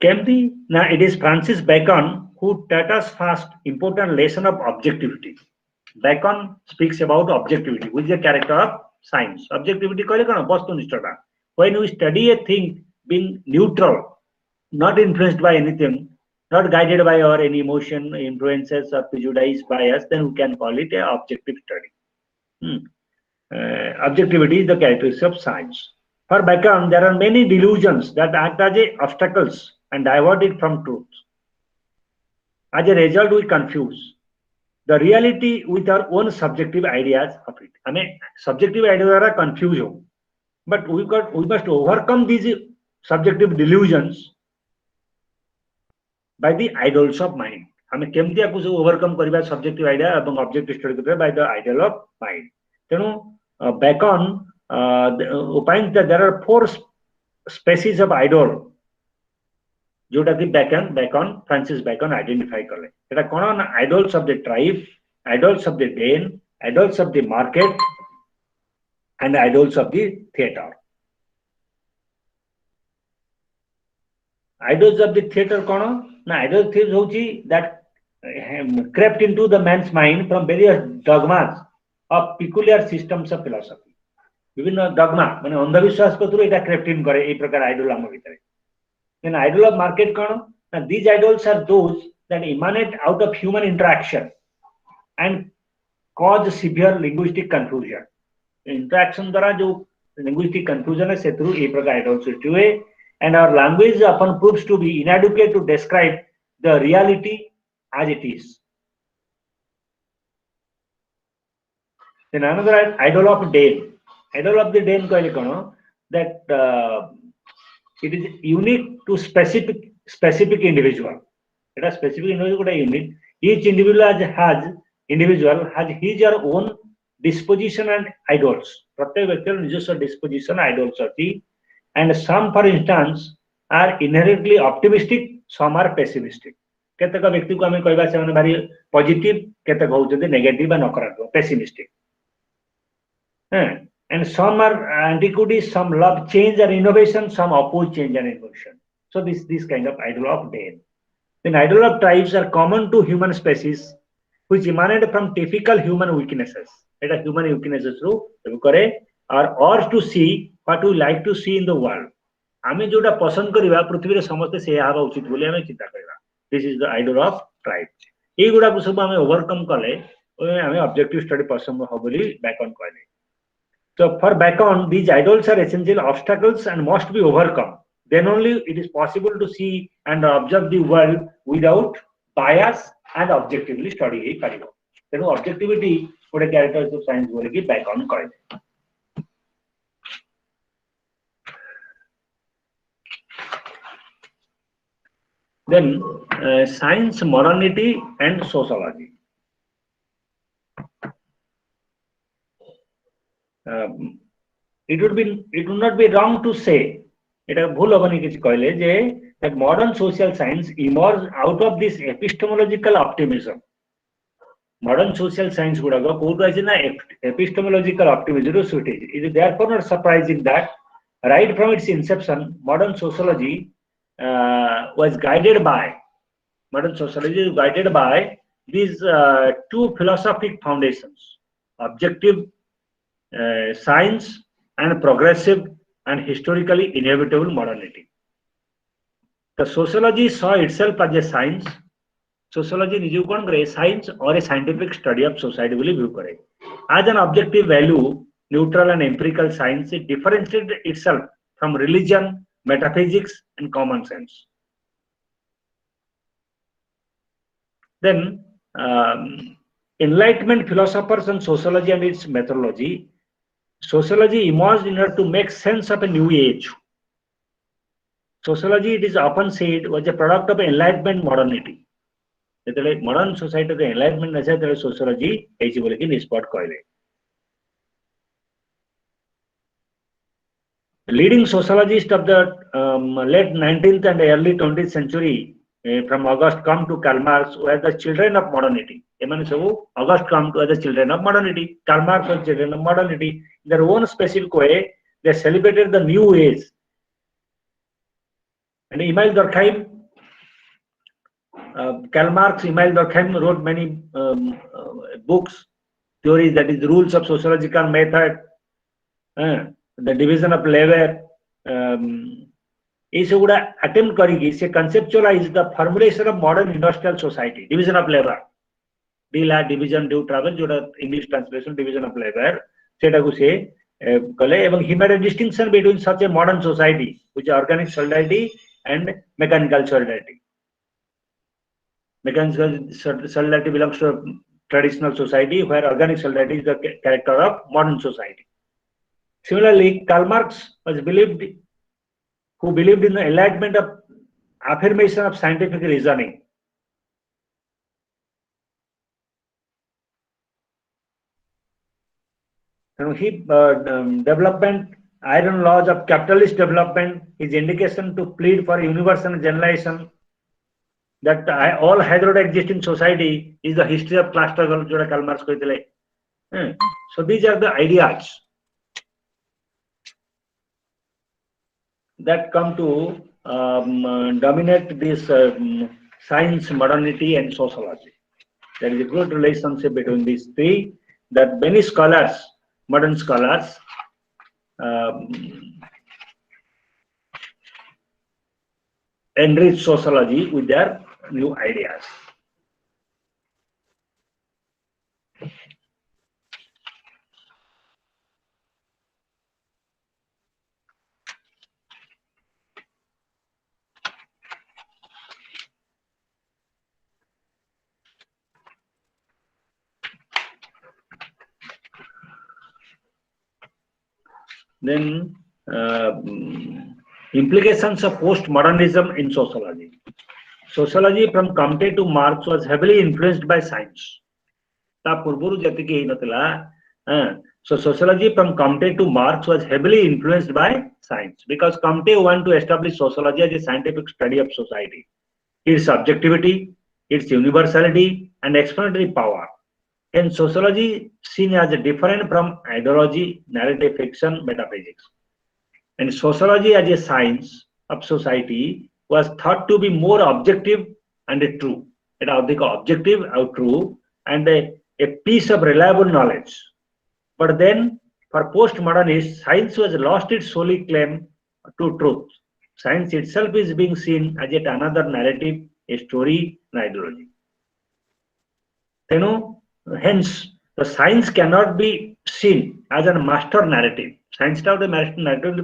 Kemti, now it is Francis Bacon who taught us first important lesson of objectivity. Bacon speaks about objectivity, which is a character of science. Objectivity कहले कौन वस्तुनिष्ठता. When we study a thing being neutral, not influenced by anything, not guided by our any emotion, influences, or prejudiced by us, then we can call it a objective study. Objectivity is the characteristic of science. For Bacon, there are many delusions that act as obstacles and divert it from truth. As a result, we confuse the reality with our own subjective ideas of it. I mean, subjective ideas are confused, but we must overcome these subjective delusions by the idols of mind. हमें केमती आपको सब overcome करिबा subjective idea एवं objective study करिबा by the ideal of mind. तेणु Bacon opines that there are four species of idol जोटा कि Francis Bacon identify कले. एटा कोन ना idols of the tribe, idols of the den, idols of the market and idols of the theater. Idols of the theater kono na idol thieves hochi that crept into the man's mind from various dogmas of peculiar systems of philosophy. विभिन्न dogma माने अंधविश्वास को through Etah crept in करे ए प्रकार idol हम भितरे. Then idol of market kono na these idols are those that emanate out of human interaction and cause severe linguistic confusion. Interaction द्वारा जो linguistic confusion है से through ए प्रकार idol सृष्टि हुए. And our language often proves to be inadequate to describe the reality as it is. Then another idol of den. Idol of the den कहले कौन that it is unique to specific individual. It is specific individual unique. Each individual has his or own disposition and idols. प्रत्येक व्यक्ति निजस्व disposition idols होती. And some, for instance, are inherently optimistic, some are pessimistic. केतक व्यक्ति को हमें कहबा से भारी positive, केतक होउछते negative बा नकारात्मक, pessimistic. And some are antiquities, some love change and innovation, some oppose change and innovation. So this kind of idol of den. Then idol of tribes are common to human species, which emanate from typical human weaknesses. Eta human weaknesses through करे are urge to see what we like to see in the world. आमे जोटा पसंद करिबा पृथ्वी रे समस्त से हेबा उचित बोली आमे चिंता करिबा. This is the idol of tribe. ए गुडा को सब आमे ओवरकम कले आमे ऑब्जेक्टिव स्टडी पसंद हो बोली Bacon कहले. So for Bacon, these idols are essential obstacles and must be overcome. Then only it is possible to see and observe the world without bias and objectively study हे करिबो. तेनु objectivity गोटे characters of science बोली कि Bacon कहले. Then science, modernity and sociology. It would not be wrong to say that modern social science emerged out of this epistemological optimism. Modern social science epistemological optimism. It is therefore not surprising that right from its inception, modern sociology was guided by these two philosophic foundations: objective science and progressive and historically inevitable modernity. The sociology saw itself as a science. Sociology निजु कौन करे science or a scientific study of society बोली view करे. As an objective value, neutral and empirical science, it differentiated itself from religion, metaphysics and common sense. Then Enlightenment philosophers on sociology and its methodology. Sociology emerged in order to make sense of a new age. Sociology, it is often said, was a product of Enlightenment modernity. Modern society of the Enlightenment as sociology is a spot coil. Leading sociologists of the late 19th and early 20th century, from August Comte to Karl Marx, were the children of modernity. August Comte were the children of modernity. Karl Marx were children of modernity. In their own specific way, they celebrated the new age. And Emile Durkheim, Karl Marx, Emile Durkheim wrote many books, theories, that is, rules of sociological method, the division of labor, ये सब गुड़ा attempt करिकी से conceptualize the formulation of modern industrial society, division of labor, DLA division due travel जोड़ा English translation division of labor सेटा को से कले एवं he made a distinction between such a modern society which is organic solidarity and mechanical solidarity. Mechanical solidarity belongs to a traditional society where organic solidarity is the character of modern society. Similarly, Karl Marx who believed in the enlightenment of affirmation of scientific reasoning. And he development iron laws of capitalist development is indication to plead for universal generalization that all hydroid existing society is the history of class struggle. जोड़ा Karl Marx कहते हैं. So these are the ideas that come to dominate this science, modernity, and sociology. There is a good relationship between these three that many scholars, modern scholars, enrich sociology with their new ideas. Then implications of postmodernism in sociology. Sociology from Comte to Marx was heavily influenced by science. So sociology from Comte to Marx was heavily influenced by science because Comte wanted to establish sociology as a scientific study of society, its objectivity, its universality, and explanatory power. And sociology seen as different from ideology, narrative fiction, metaphysics. And sociology as a science of society was thought to be more objective and true. It is objective or true and a piece of reliable knowledge. But then for postmodernists, science was lost its solely claim to truth. Science itself is being seen as yet another narrative, a story, an ideology. Hence, the science cannot be seen as a master narrative. Science is a master narrative.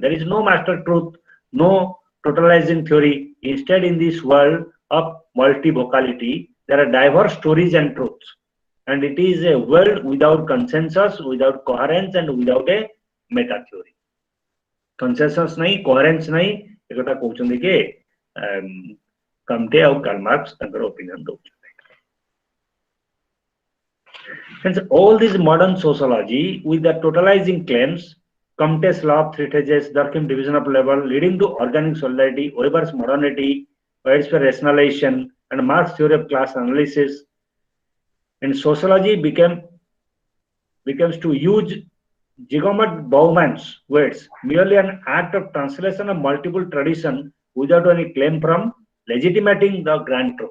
There is no master truth, no totalizing theory. Instead, in this world of multivocality, there are diverse stories and truths. And it is a world without consensus, without coherence, and without a meta theory. Consensus nahi, coherence nahi. एकटा कहउछन के Comte और Karl Marx तांकर opinion दउछन. Hence, all this modern sociology with the totalizing claims, Comte's law of three stages, Durkheim division of labor, leading to organic solidarity, Weber's modernity, widespread rationalization, and Marx's theory of class analysis, and sociology becomes to use Zygmunt Bauman's words, merely an act of translation of multiple traditions without any claim from legitimating the grand truth.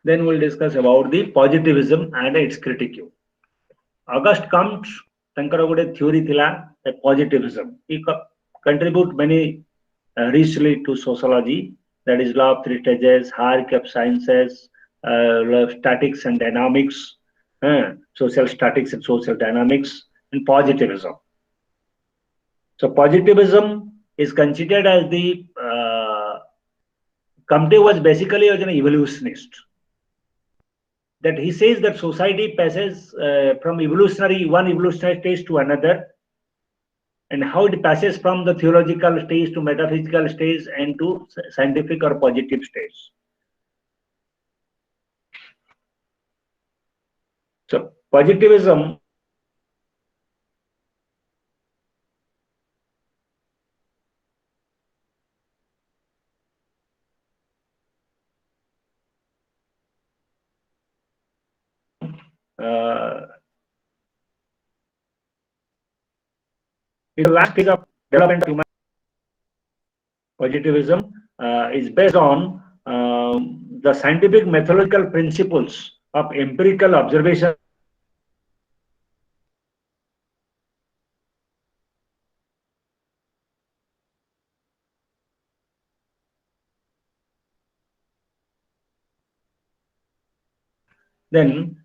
Then we'll discuss about the positivism and its critique. Auguste Comte, tankar gote theory thila, the positivism. He contribute many richly to sociology. That is law of three stages, hierarchy of sciences, statics and dynamics, social statics and social dynamics, and positivism. So positivism is considered as the Comte was basically an evolutionist. That he says that society passes from one evolutionary stage to another, and how it passes from the theological stage to metaphysical stage and to scientific or positive stage. So positivism is the last stage of development of human. Positivism is based on the scientific methodological principles of empirical observation Then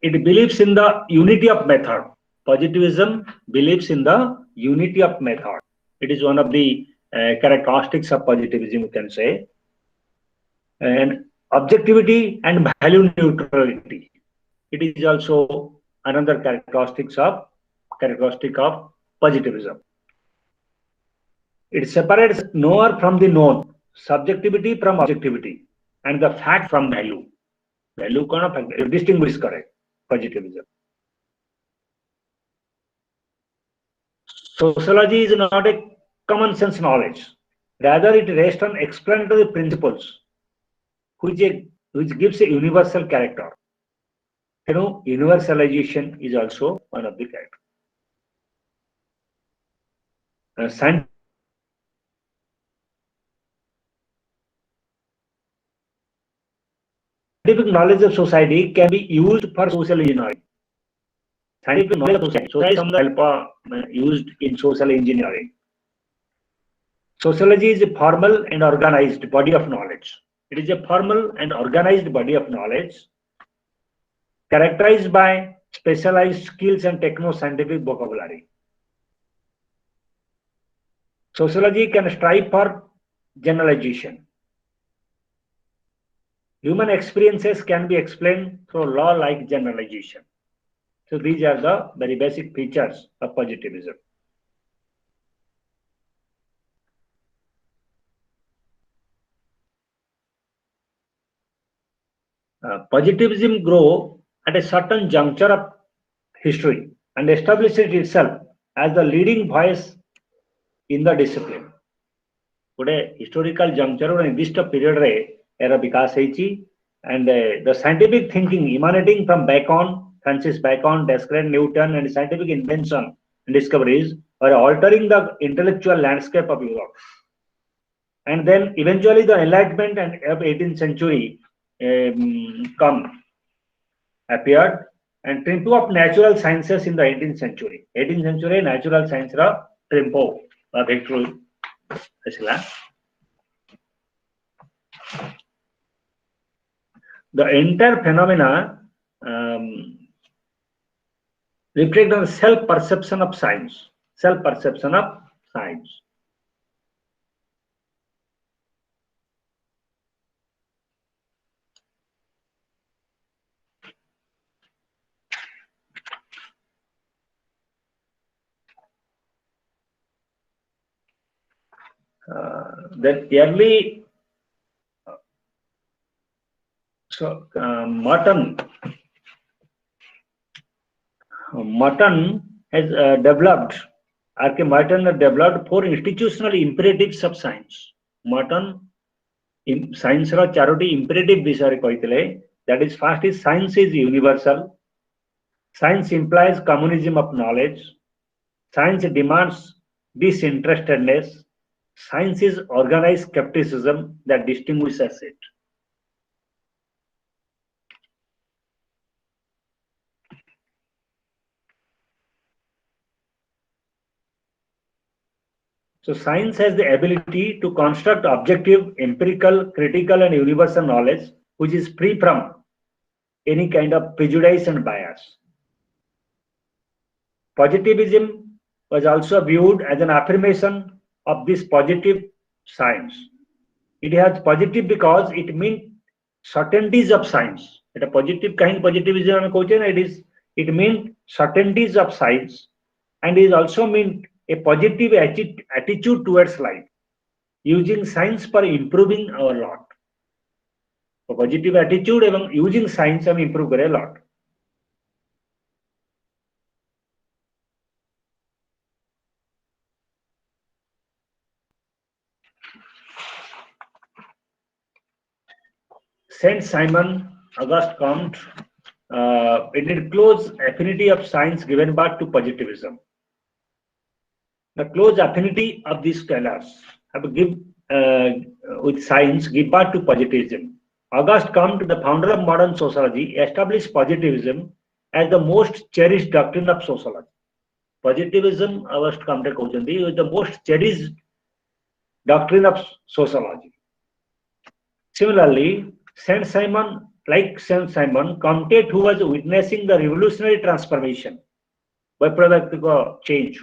it believes in the unity of method. Positivism believes in the unity of method. It is one of the characteristics of positivism, you can say. And objectivity and value neutrality. It is also another characteristic of positivism. It separates knower from the known, subjectivity from objectivity, and the fact from value. Value कौन fact distinguish करे positivism. Sociology is not a common sense knowledge. Rather, it rests on explanatory principles, which gives a universal character. You know, universalization is also one of the characters. Scientific knowledge of society can be used for social engineering. Scientific knowledge of society is help used in social engineering. Sociology is a formal and organized body of knowledge. It is a formal and organized body of knowledge characterized by specialized skills and techno-scientific vocabulary. Sociology can strive for generalization. Human experiences can be explained through law-like generalization. So these are the very basic features of positivism. Positivism grew at a certain juncture of history and established itself as the leading voice in the discipline. गोटे historical juncture निर्दिष्ट period रे era विकास हेची and the scientific thinking emanating from Francis Bacon, Descartes, Newton, and scientific invention and discoveries are altering the intellectual landscape of Europe. And then eventually the Enlightenment and 18th century appeared, and triumph of natural sciences in the 18th century. 18th century natural science ra triumph victory asila. The entire phenomena reflect on self-perception of science. Self-perception of science. Then early Merton has developed, R.K. Merton has developed 4 institutional imperatives of science. Merton science रा Charoti imperative विषय कहते, that is, first is science is universal. Science implies communism of knowledge. Science demands disinterestedness. Science is organized skepticism that distinguishes it. So science has the ability to construct objective, empirical, critical, and universal knowledge, which is free from any kind of prejudice and bias. Positivism was also viewed as an affirmation of this positive science. It has positive because it means certainties of science. It a positive kind positivism it means certainties of science, and it also means a positive attitude towards life, using science for improving our lot. So positive attitude and using science हम improve करे a lot. Saint-Simon, Auguste Comte, it did close affinity of science given birth to positivism. The close affinity of these scholars have with science give birth to positivism. Auguste Comte, the founder of modern sociology, established positivism as the most cherished doctrine of sociology. Positivism, Auguste Comte is the most cherished doctrine of sociology. Similarly, Saint-Simon like Saint-Simon, Comte, who was witnessing the revolutionary transformation, byproduct change,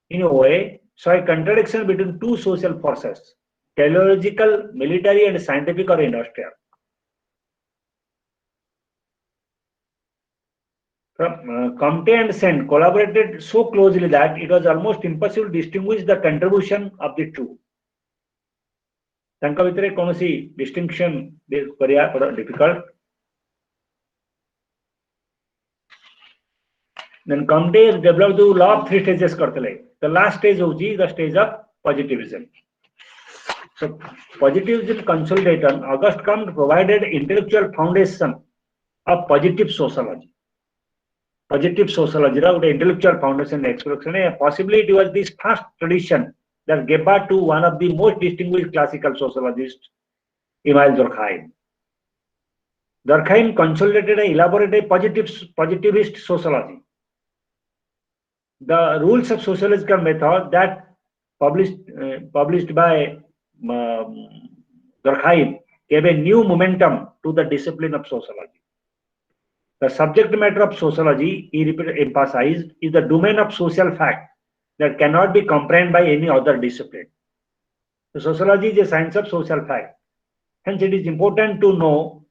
in a way, saw a contradiction between two social forces, teleological, military, and scientific or industrial. Comte and Sen collaborated so closely that it was almost impossible to distinguish the contribution of the two. ତାଙ୍କ ଭିତରେ କୌଣସି distinction କରିବା ବଡ଼ difficult. Then Comte developed the law of three stages करतले. The last stage होची the stage of positivism. So positivism consolidation August Comte provided intellectual foundation of positive sociology. Positive sociology रा ଗୋଟେ intellectual foundation exploration है. Possibly it was this first tradition that gave birth to one of the most distinguished classical sociologists, Emile Durkheim. Durkheim consolidated and elaborated positivist sociology. The rules of sociological method that published by Durkheim gave a new momentum to the discipline of sociology. The subject matter of sociology, he emphasized, is the domain of social fact that cannot be comprehended by any other discipline. So sociology is a science of social fact. Hence, it is important to know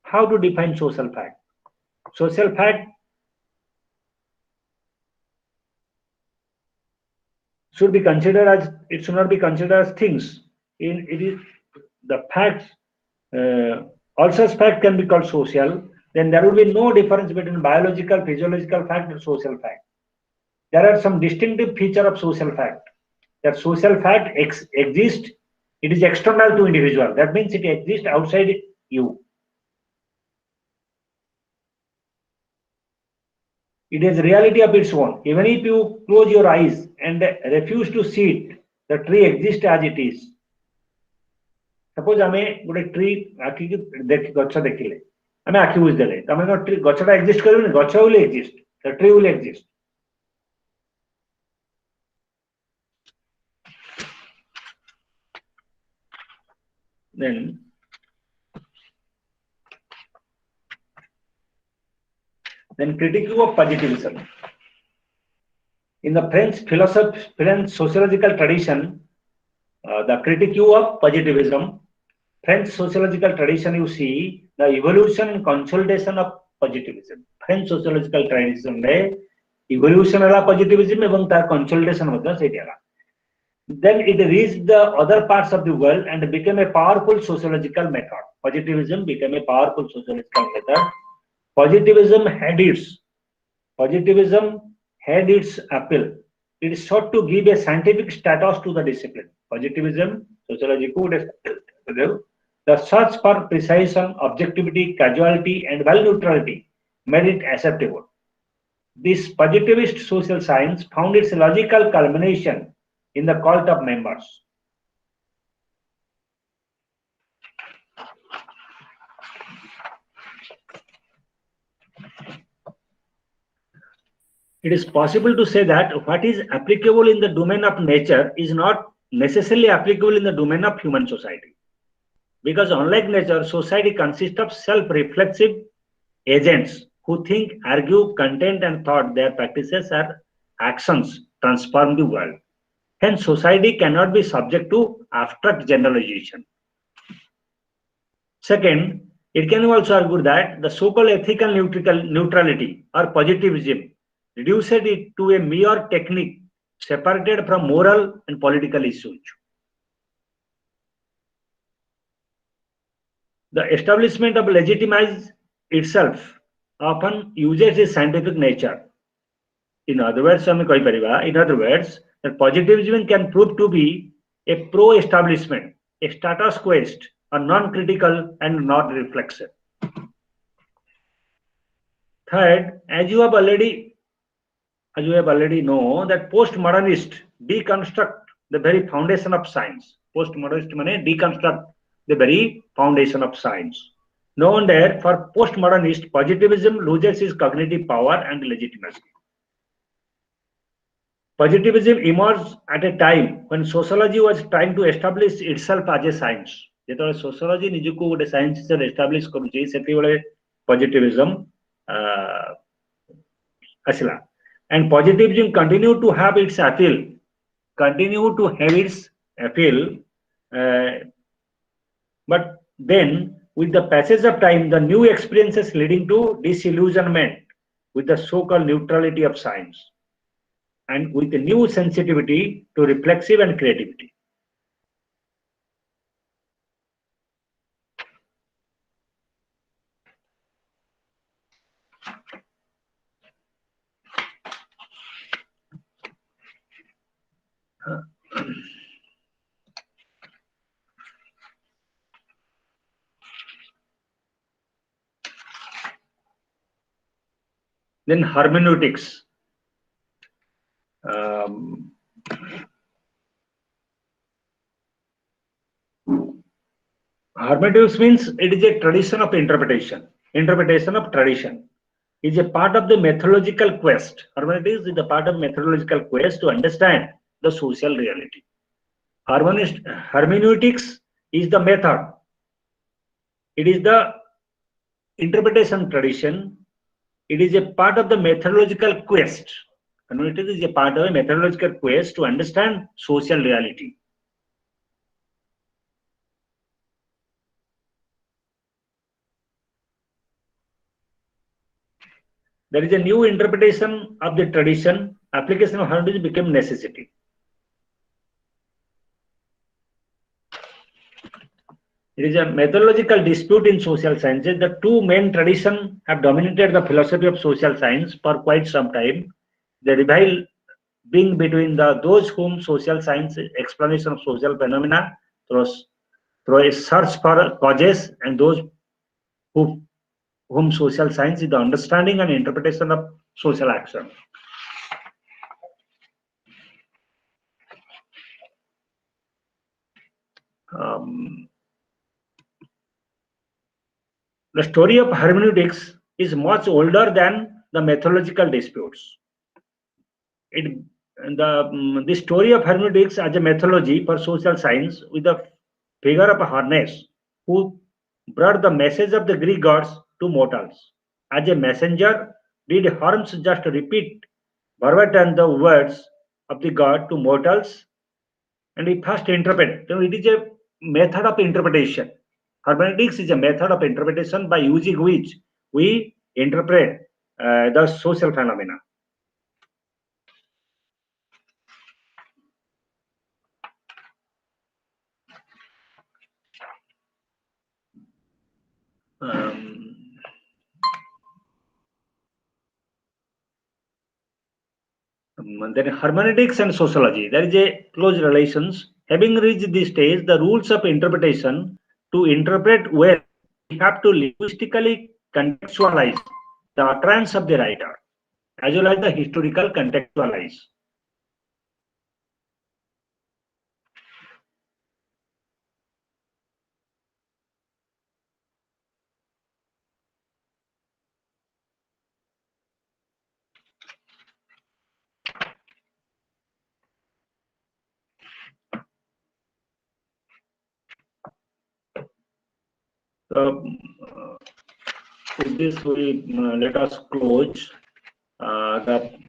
how to define social fact. Social fact should be considered as, it should not be considered as things. It is the facts, all such fact can be called social. Then there will be no difference between biological, physiological fact and social fact. There are some distinctive feature of social fact. That social fact exists, it is external to individual. That means it exists outside you. It has reality of its own. Even if you close your eyes and refuse to see it, the tree exists as it is. Suppose आमे गोटे tree आखि की गच्छ देखिले आमे आखि बुझ देले तमे न ट्री गच्छटा एक्जिस्ट करबे न गच्छ will exist, the tree will exist. Then critique of positivism. In the French sociological tradition, the critique of positivism, French sociological tradition, you see the evolution and consolidation of positivism. French sociological tradition में evolution वाला positivism एवं तार consolidation होता है सेठी Then it reached the other parts of the world and became a powerful sociological method. Positivism became a powerful sociological method. Positivism had its appeal. It sought to give a scientific status to the discipline. Positivism, sociology, the search for precision, objectivity, causality, and value neutrality made it acceptable. This positivist social science found its logical culmination in the cult of members. It is possible to say that what is applicable in the domain of nature is not necessarily applicable in the domain of human society. Because unlike nature, society consists of self-reflexive agents who think, argue, content, and thought. Their practices or actions transform the world. Hence, society cannot be subject to abstract generalization. Second, it can also argue that the so-called ethical neutrality or positivism reduced it to a mere technique separated from moral and political issues. The establishment of legitimize itself often uses its scientific nature. In other words, that positivism can prove to be a pro-establishment, a status quoist, or non-critical and not reflexive. Third, as you have already know that postmodernists deconstruct the very foundation of science. Postmodernist means deconstruct the very foundation of science. No wonder for postmodernist, positivism loses its cognitive power and legitimacy. Positivism emerged at a time when sociology was trying to establish itself as a science. जेतबे sociology निजको गोटे science हिसाब establish करूची सेति बेले positivism asila, and positivism continue to have its appeal, uh, but then with the passage of time the new experiences leading to disillusionment with the so-called neutrality of science and with a new sensitivity to reflexive and creativity. Then hermeneutics. Hermeneutics means it is a tradition of interpretation. Interpretation of tradition is a part of the methodological quest. Hermeneutics is a part of methodological quest to understand the social reality. Hermeneutics is the method. It is the interpretation tradition. It is a part of the methodological quest. Hermeneutics is a part of a methodological quest to understand social reality. There is a new interpretation of the tradition. Application of hermeneutics became necessity. It is a methodological dispute in social sciences. The two main traditions have dominated the philosophy of social science for quite some time. The rival being between those whom social science explanation of social phenomena through a search for causes and those whom social science is the understanding and interpretation of social action. The story of hermeneutics is much older than the methodological disputes. The story of hermeneutics as a methodology for social science with the figure of Hermes, who brought the message of the Greek gods to mortals. As a messenger, did Hermes just repeat verbatim the words of the god to mortals? And he first interpret. So it is a method of interpretation. Hermeneutics is a method of interpretation by using which we interpret the social phenomena. Then hermeneutics and sociology, there is a close relations. Having reached this stage, the rules of interpretation to interpret well, we have to linguistically contextualize the utterance of the writer, as well as the historical contextualize. With this, we let us close the